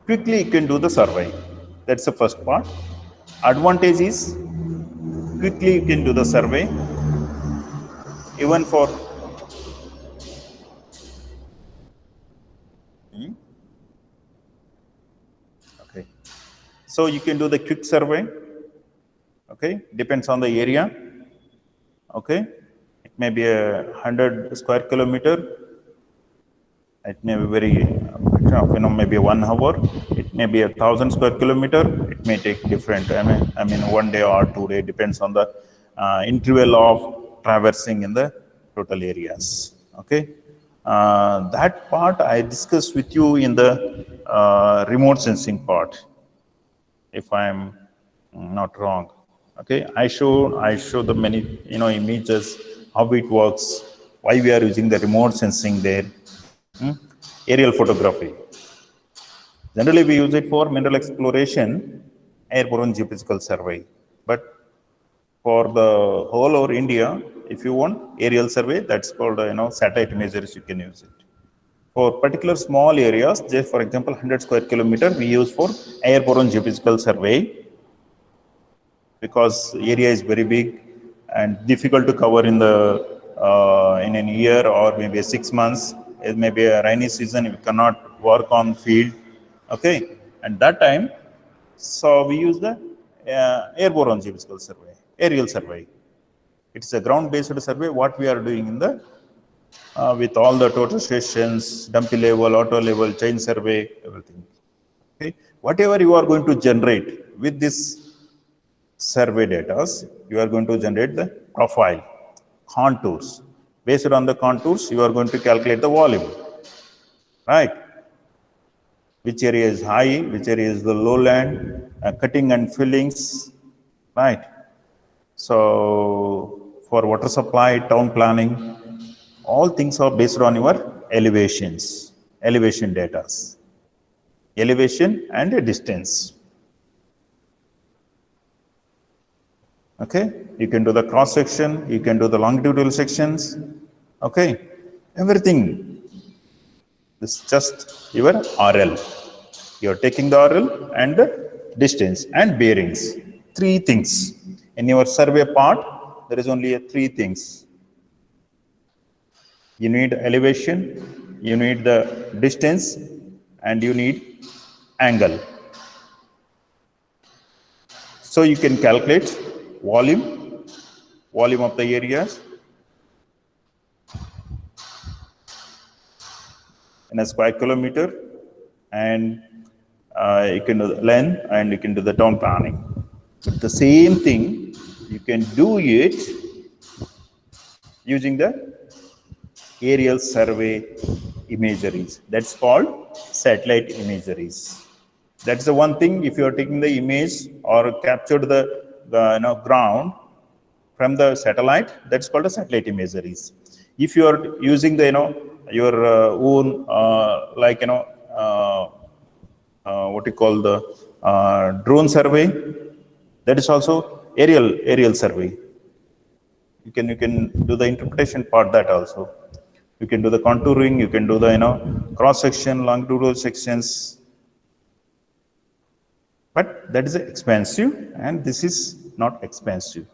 quickly you can do the survey. That's the first part. Advantage is quickly you can do the survey. Even for okay. So you can do the quick survey. Okay, depends on the area. Okay, it may be 100 square kilometer. It may be very, maybe 1 hour. It may be 1,000 square kilometer. It may take different. I mean, 1 day or 2 day depends on the interval of traversing in the total areas. Okay, that part I discussed with you in the remote sensing part, if I am not wrong. Okay, I show the many images, how it works, why we are using the remote sensing there. Aerial photography. Generally, we use it for mineral exploration, airborne geophysical survey. But for the whole over India, if you want aerial survey, that's called satellite imageries. You can use it. For particular small areas, just for example, 100 square kilometer, we use for airborne geophysical survey, because area is very big and difficult to cover in the in an year or maybe 6 months. It may be a rainy season, we cannot work on field. Okay, and that time, so we use the airborne geophysical survey, aerial survey. It's a ground-based survey. What we are doing in the with all the total stations, dumpy level, auto level, chain survey, everything. Okay, whatever you are going to generate with this survey data, you are going to generate the profile, contours. Based on the contours, you are going to calculate the volume, right? Which area is high, which area is the lowland, cutting and fillings, right? So for water supply, town planning, all things are based on your elevations, elevation data, elevation and a distance. Okay, you can do the cross section, you can do the longitudinal sections. Okay, everything. This is just your RL. You are taking the RL and the distance and bearings. Three things. In your survey part, there is only three things. You need elevation, you need the distance, and you need angle. So you can calculate volume, volume of the areas in a square kilometer, and you can do the length, and you can do the town planning. But the same thing, you can do it using the aerial survey imageries. That's called satellite imageries. That's the one thing. If you are taking the image or captured the ground from the satellite, that's called a satellite imageries. If you are using the your own what you call the drone survey, that is also aerial survey. You can do the interpretation part, that also. You can do the contouring, you can do the cross section, longitudinal sections. But that is expensive, and this is not expensive.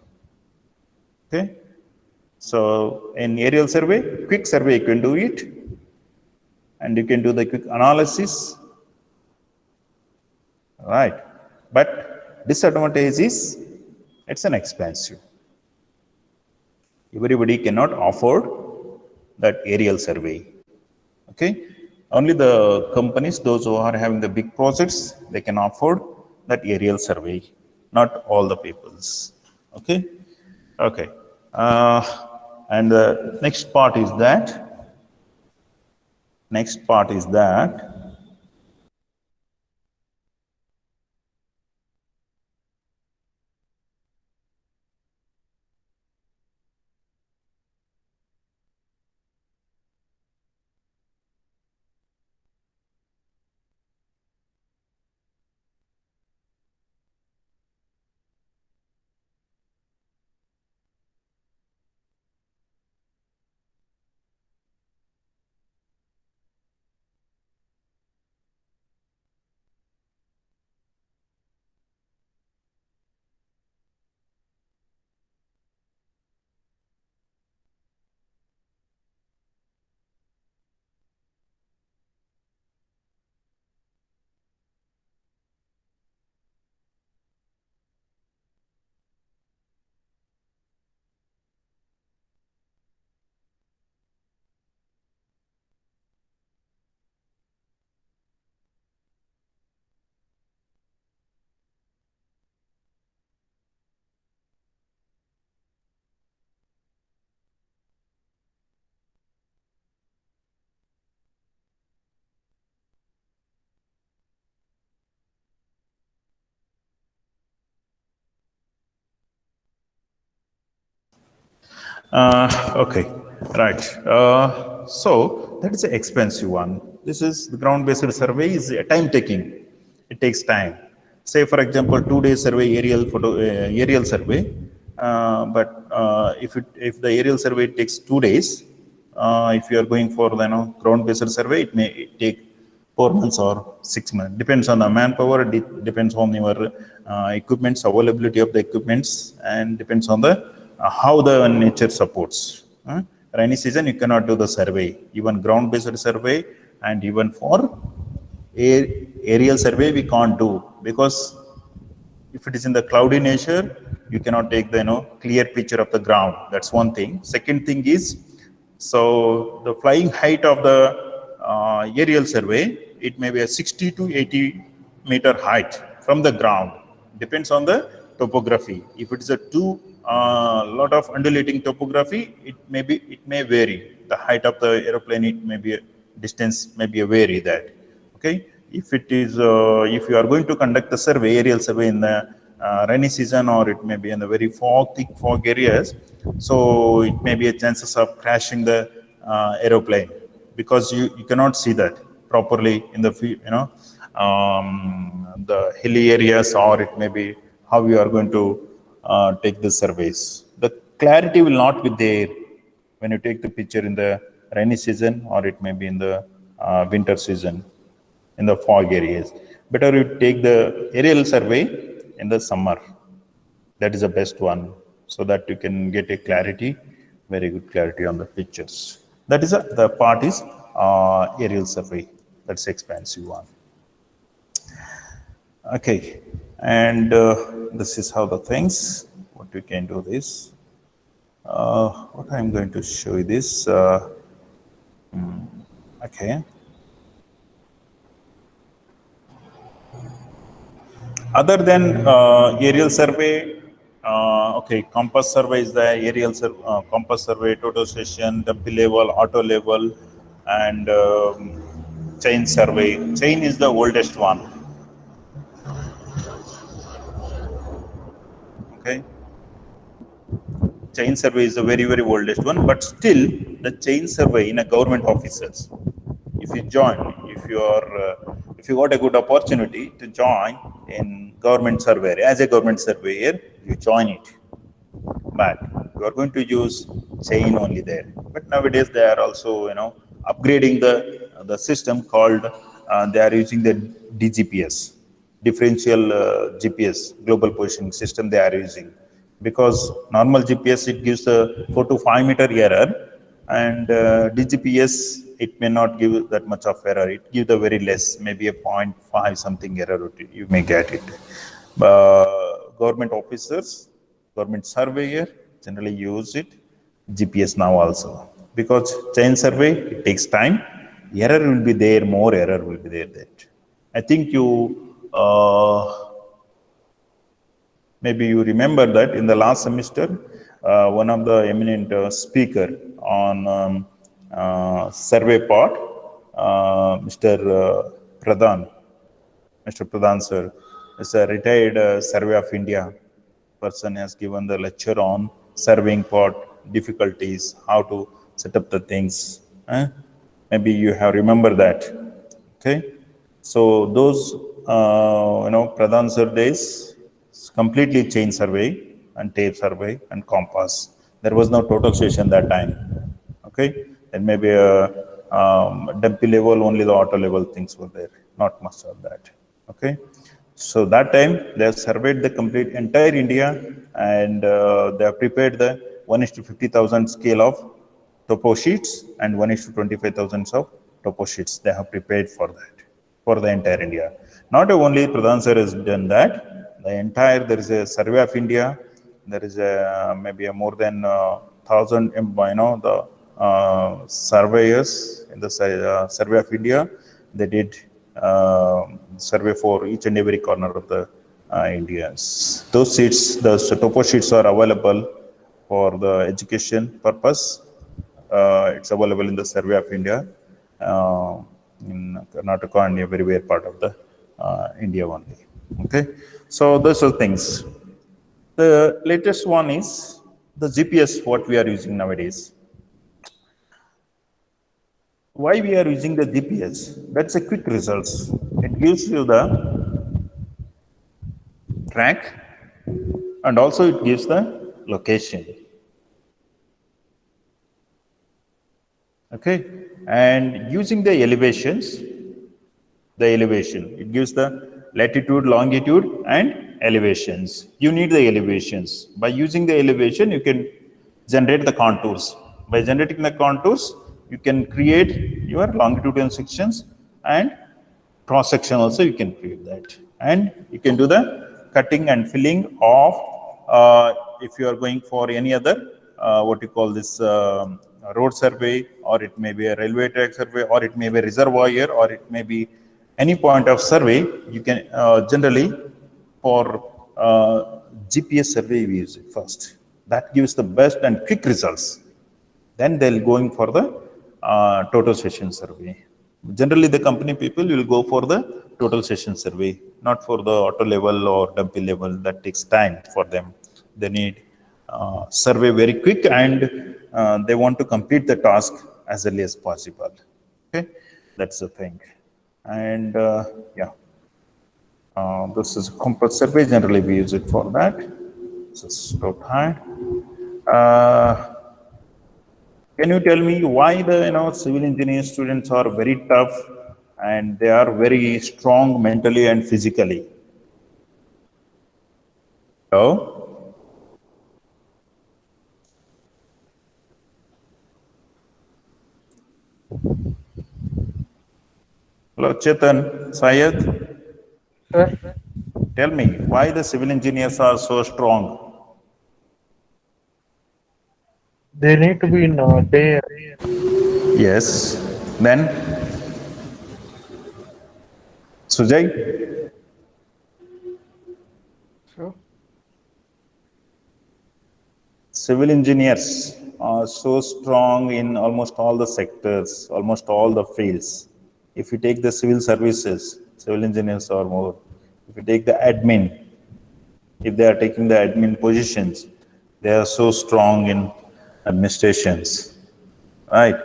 Okay, so in aerial survey, quick survey, you can do it, and you can do the quick analysis, right? But disadvantage is it's an expensive. Everybody cannot afford that aerial survey. Okay, only the companies, those who are having the big projects, they can afford that aerial survey, not all the peoples. Okay, okay. And the next part is that. Next part is that. Okay, right. So that is an expensive one. This is the ground-based survey is time taking. It takes time. Say, for example, 2 day survey, aerial survey. But if the aerial survey takes 2 days, if you are going for the ground-based survey, it may take 4 months or 6 months. Depends on the manpower. Depends on your equipments, availability of the equipments, and depends on the how the nature supports. Rainy season, you cannot do the survey, even ground-based survey, and even for aerial survey, we can't do, because if it is in the cloudy nature, you cannot take the clear picture of the ground. That's one thing. Second thing is, so the flying height of the aerial survey, it may be a 60 to 80 meter height from the ground. Depends on the topography. If it is a too lot of undulating topography, it may vary. The height of the aeroplane, it may be a distance, may be a vary that. Okay. If it is, if you are going to conduct the survey, aerial survey in the rainy season, or it may be in the very thick fog areas, so it may be a chances of crashing the aeroplane, because you cannot see that properly in the the hilly areas, or it may be how you are going to take the surveys. The clarity will not be there when you take the picture in the rainy season, or it may be in the winter season, in the fog areas. Better you take the aerial survey in the summer. That is the best one, so that you can get a clarity, very good clarity on the pictures. That is the part is aerial survey. That's expensive one. Okay, and this is how the things, what we can do this. What I'm going to show you this. Okay. Other than aerial survey, okay, compass survey is the compass survey, total station, dumpy level, auto level, and chain survey. Chain is the oldest one. Okay. Chain survey is the very, very oldest one, but still the chain survey in a government offices, if you join, if you got a good opportunity to join in government surveyor, as a government surveyor, you join it, but you are going to use chain only there. But nowadays they are also upgrading the system called they are using the DGPS, differential GPS, global positioning system they are using, because normal GPS, it gives a 4 to 5 meter error, and DGPS, it may not give that much of error. It gives the very less, maybe a 0.5 something error you may get it. Government officers, government surveyor generally use it, GPS now also, because chain survey, it takes time. Error will be there, more error will be there. That I think you maybe you remember that in the last semester, one of the eminent speaker on survey part, Mr. Pradhan sir, is a retired Survey of India person, has given the lecture on surveying part, difficulties, how to set up the things. Maybe you have remember that. Okay, so those Pradhan sir days, completely chain survey and tape survey and compass. There was no total station that time. Okay, and maybe a dumpy level, only the auto level things were there, not much of that. Okay, so that time they have surveyed the complete entire India, and they have prepared the 1:50,000 scale of topo sheets and 1:25,000 of topo sheets. They have prepared for that, for the entire India. Not only Pradhan sir has done that. The entire, there is a Survey of India, there is a maybe a more than 1,000 the surveyors in the Survey of India. They did survey for each and every corner of the India. Those sheets, the topo sheets, are available for the education purpose. It's available in the Survey of India in Karnataka and everywhere part of the India only. Okay, so those are things. The latest one is the GPS what we are using nowadays. Why we are using the GPS? That's a quick results. It gives you the track and also it gives the location. Okay, and using the elevations, it gives the latitude, longitude, and elevations. You need the elevations. By using the elevation, you can generate the contours. By generating the contours, you can create your longitudinal sections and cross section also you can create that. And you can do the cutting and filling of, if you are going for any other, what you call this, road survey, or it may be a railway track survey, or it may be a reservoir, or it may be any point of survey. You can generally for GPS survey we use it first. That gives the best and quick results. Then they'll going for the total session survey. Generally, the company people will go for the total session survey, not for the auto level or dumpy level. That takes time for them. They need survey very quick, and they want to complete the task as early as possible. Okay, that's the thing. And yeah, this is a compass survey. Generally, we use it for that. This is top high. Can you tell me why the civil engineering students are very tough and they are very strong mentally and physically? Hello? Hello, Chetan, Syed. Sir, Tell me why the civil engineers are so strong. they need to be in day. Yes. Then, Sujay? So, Civil engineers are so strong in almost all the sectors, almost all the fields. If you take the civil services, civil engineers are more. If you take the admin, if they are taking the admin positions, they are so strong in administrations, right?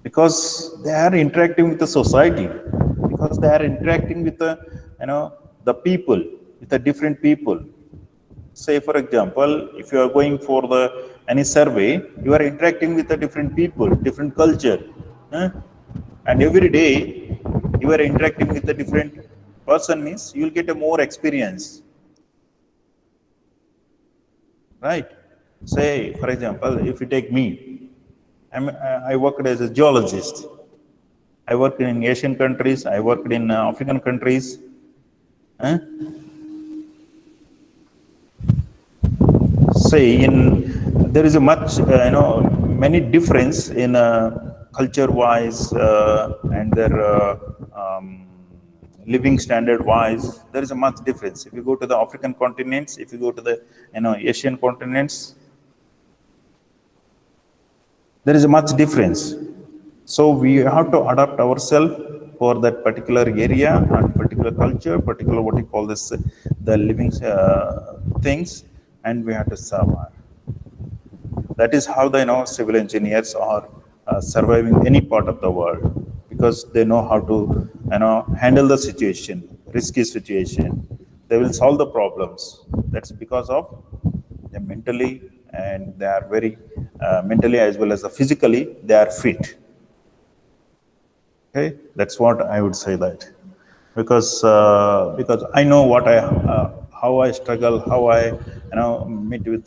Because they are interacting with the society, because they are interacting with the people, with the different people. Say, for example, if you are going for any survey, you are interacting with the different people, different culture, and every day you are interacting with a different person, means you will get a more experience, right? Say, for example, if you take me, I worked as a geologist. I worked in Asian countries. I worked in African countries. Say, there is a much many difference in culture-wise and their living standard-wise. There is a much difference. If you go to the African continents, if you go to the Asian continents, there is a much difference. So we have to adapt ourselves for that particular area and particular culture, particular what you call this, the living things, and we have to survive. That is how the civil engineers are surviving any part of the world, because they know how to handle the situation, risky situation. They will solve the problems. That's because of them mentally, and they are very mentally as well as physically they are fit. Okay, that's what I would say that, because I know what how I struggle, how I meet with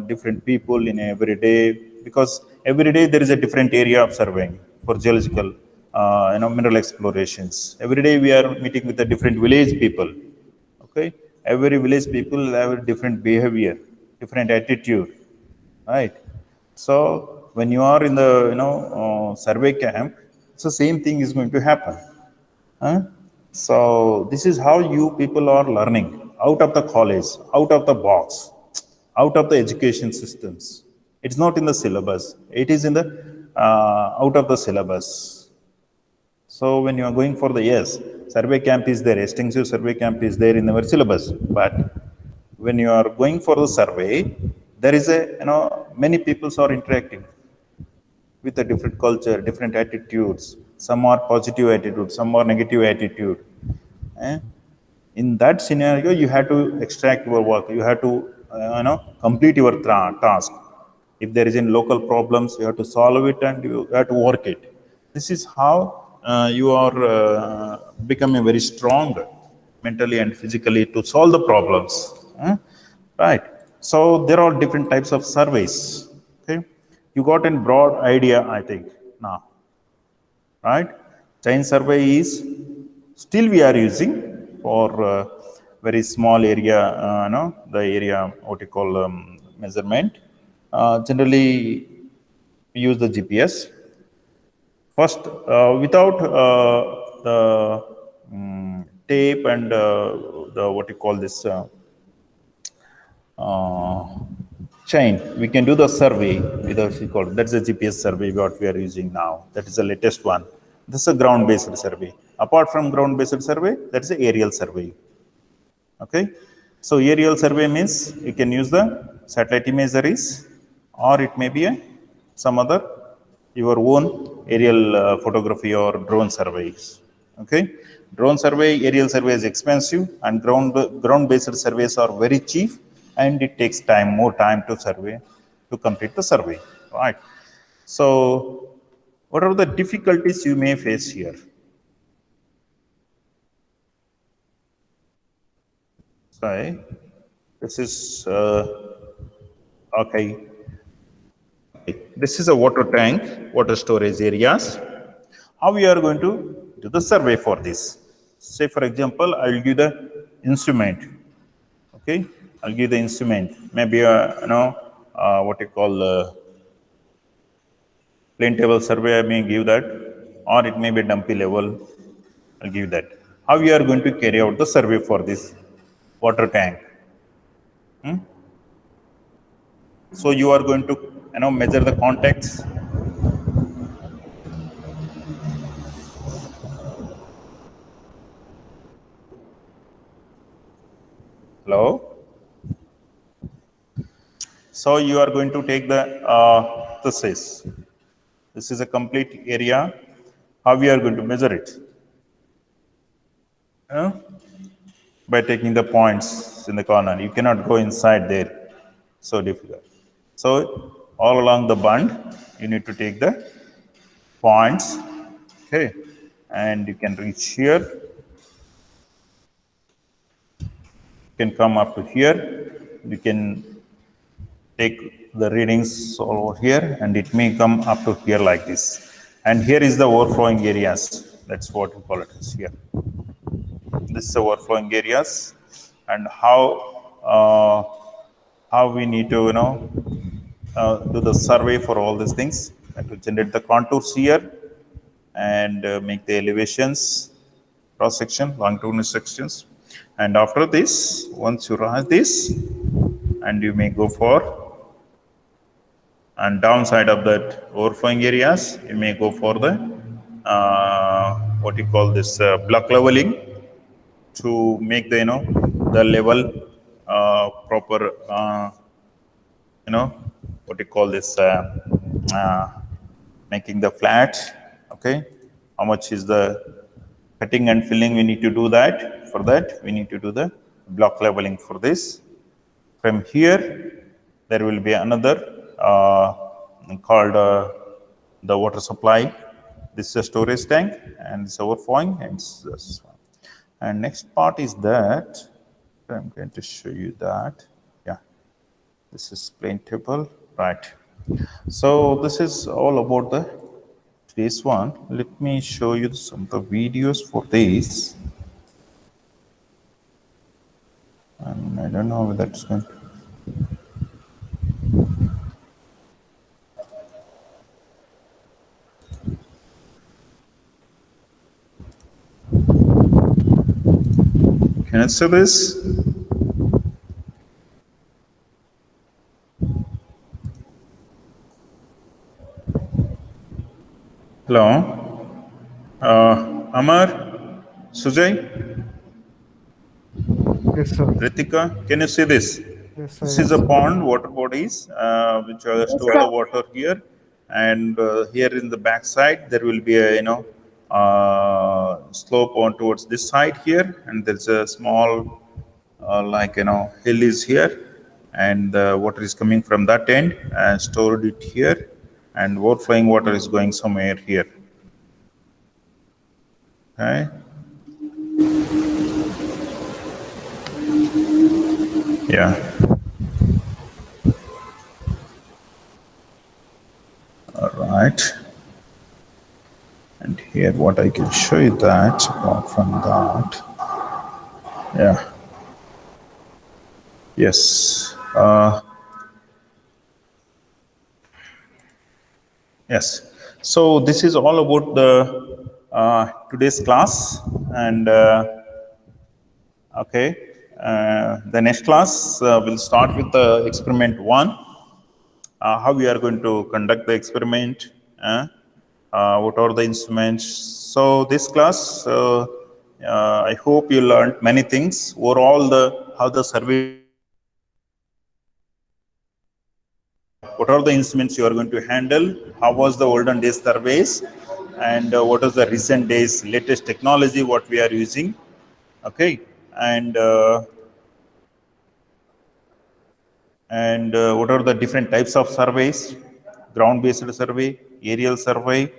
different people in every day, because every day there is a different area of surveying for geological mineral explorations. Every day we are meeting with a different village people. Okay, every village people have a different behavior, different attitude, right? So when you are in the survey camp, so same thing is going to happen. So this is how you people are learning out of the college, out of the box, out of the education systems. It's not in the syllabus. It is in the out of the syllabus. So when you are going for the survey camp is there, extensive survey camp is there in our syllabus, but when you are going for the survey, there is a, many people are interacting with a different culture, different attitudes. Some are positive attitude, some are negative attitude. Eh? In that scenario, you have to extract your work. You have to, complete your task. If there is in local problems, you have to solve it and you have to work it. This is how you are becoming very strong mentally and physically to solve the problems. Right. So there are different types of surveys. Okay. You got a broad idea, I think, now. Right. Chain survey is still we are using for very small area, the area, what you call measurement. Generally, we use the GPS. First, without the tape and the, what you call this, chain, we can do the survey without, that's a GPS survey what we are using now. That is the latest one. This is a ground-based survey. Apart from ground-based survey, that's the aerial survey. Okay. So aerial survey means you can use the satellite imageries, or it may be some other your own aerial photography or drone surveys. Okay. Drone survey, aerial survey is expensive, and ground-based surveys are very cheap, and it takes more time to complete the survey. Right. So what are the difficulties you may face here? Sorry, this is okay. This is a water tank, water storage areas. How we are going to do the survey for this? Say, for example, I will give the instrument. Okay, I'll give the instrument. Maybe what you call plane table survey. I may give that, or it may be dumpy level. I'll give that. How we are going to carry out the survey for this water tank? So you are going to measure the contacts. Hello. So you are going to take the this is a complete area. How we are going to measure it? By taking the points in the corner. You cannot go inside there. So difficult. So all along the bund, you need to take the points. Okay. And you can reach here. You can come up to here. You can take the readings over here, and it may come up to here like this. And here is the overflowing areas. That's what we call it is here. This is the overflowing areas, and how we need to do the survey for all these things, and to generate the contours here, and make the elevations, cross section, longitudinal sections. And after this, once you write this, and you may go for, and downside of that overflowing areas, you may go for the what you call this block leveling, to make the the level proper, what you call this making the flat. Okay, how much is the cutting and filling? We need to do that. For that, we need to do the block leveling for this. From here, there will be another called the water supply. This is a storage tank, and it's overflowing, and this one. And next part is that I'm going to show you that. Yeah, this is plane table, right? So this is all about the today's one. Let me show you some of the videos for this. And I don't know whether that's going to. Can I see this? Hello, Amar, Sujay. Yes, sir. Ritika, can you see this? Yes, sir. This Yes. is a pond, water bodies, which store the water here, and here in the back side there will be a slope on towards this side here, and there's a small hill is here, and the water is coming from that end and stored it here, and overflowing water is going somewhere here. Okay. Yeah. All right. And here, what I can show you that apart from that, yeah. Yes. Yes. So this is all about the today's class, and okay. The next class will start with the experiment 1. How we are going to conduct the experiment, what are the instruments. So this class, I hope you learned many things. Overall, how the survey, what are the instruments you are going to handle, how was the olden days surveys, and what is the recent days latest technology what we are using. Okay, and what are the different types of surveys: ground-based survey, aerial survey,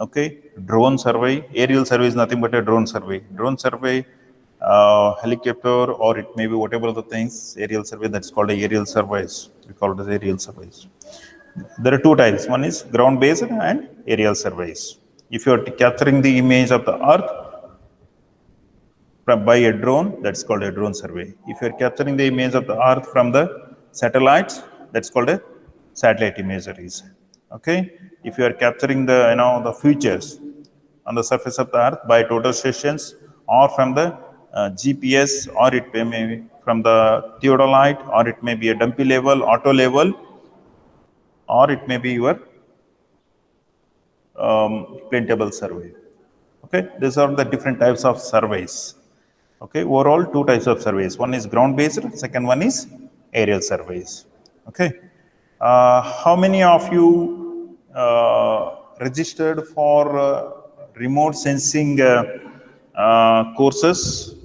okay, drone survey. Aerial survey is nothing but a drone survey. Drone survey, helicopter, or it may be whatever the things. Aerial survey, that's called a aerial surveys. We call it as aerial surveys. There are two types. One is ground-based and aerial surveys. If you are capturing the image of the Earth by a drone, that's called a drone survey. If you are capturing the image of the Earth from the satellites, that's called a satellite imageries. Okay. If you are capturing the the features on the surface of the Earth by total stations, or from the GPS, or it may be from the theodolite, or it may be a dumpy level, auto level, or it may be your plane table survey. Okay, these are the different types of surveys. Okay, overall two types of surveys. One is ground-based, second one is aerial surveys. Okay, how many of you registered for remote sensing courses,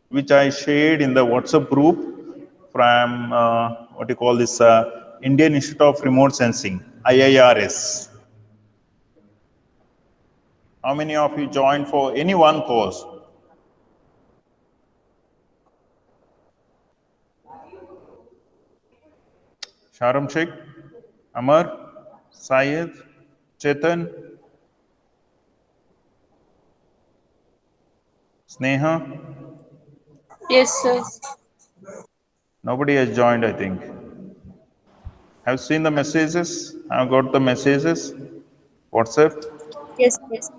which I shared in the WhatsApp group from what you call this Indian Institute of Remote Sensing, IIRS. How many of you joined for any one course? Sharam Sheikh, Amar, Syed, Chetan, Sneha. Yes, sir. Nobody has joined, I think. Have seen the messages? Have got the messages? WhatsApp? Yes, yes.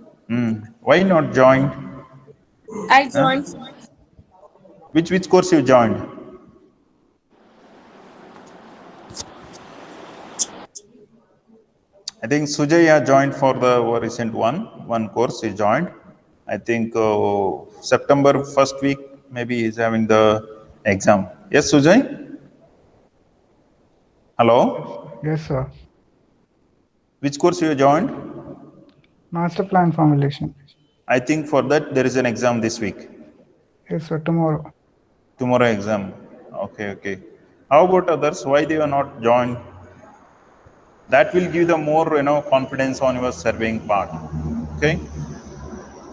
Why not joined? I Huh? joined. Which course you joined? I think Sujay joined for the recent one course he joined. I think September first week, maybe he's having the exam. Yes, Sujay? Hello? Yes, sir. Which course you joined? Master plan formulation. I think for that there is an exam this week. Yes, sir. Tomorrow. Tomorrow exam. Okay, okay. How about others? Why they are not joined? That will give the more confidence on your surveying part. Okay,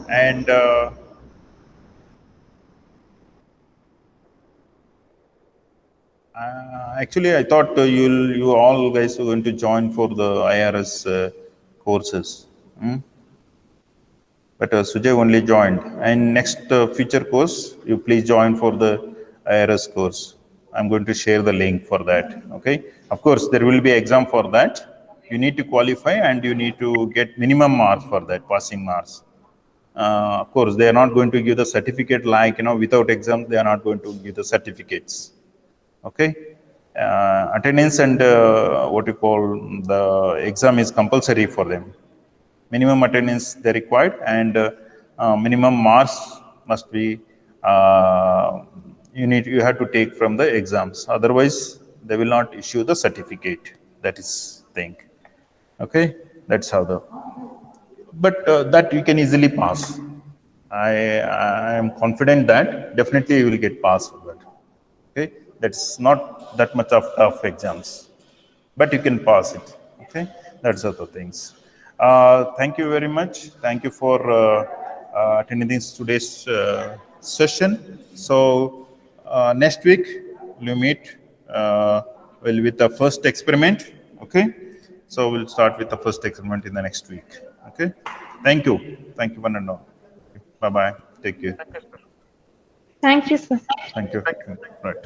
and actually I thought you all guys are going to join for the IRS courses. But Sujay only joined, and next future course you please join for the IRS course. I'm going to share the link for that. Okay, of course there will be exam for that. You need to qualify and you need to get minimum marks for that, passing marks. Of course they are not going to give the certificate like without exam they are not going to give the certificates. Okay, attendance and what you call the exam is compulsory for them. Minimum attendance they required, and minimum marks must be you have to take from the exams. Otherwise, they will not issue the certificate. That is thing. Okay, that's how the. But that you can easily pass. I am confident that definitely you will get passed for that. Okay, that's not that much of tough exams, but you can pass it. Okay, that's other things. Thank you very much. Thank you for attending this today's session. So next week we'll meet with the first experiment. Okay, so we'll start with the first experiment in the next week. Okay, thank you, one and all. Bye bye. Take care. Thank you, sir. Thank you. Right.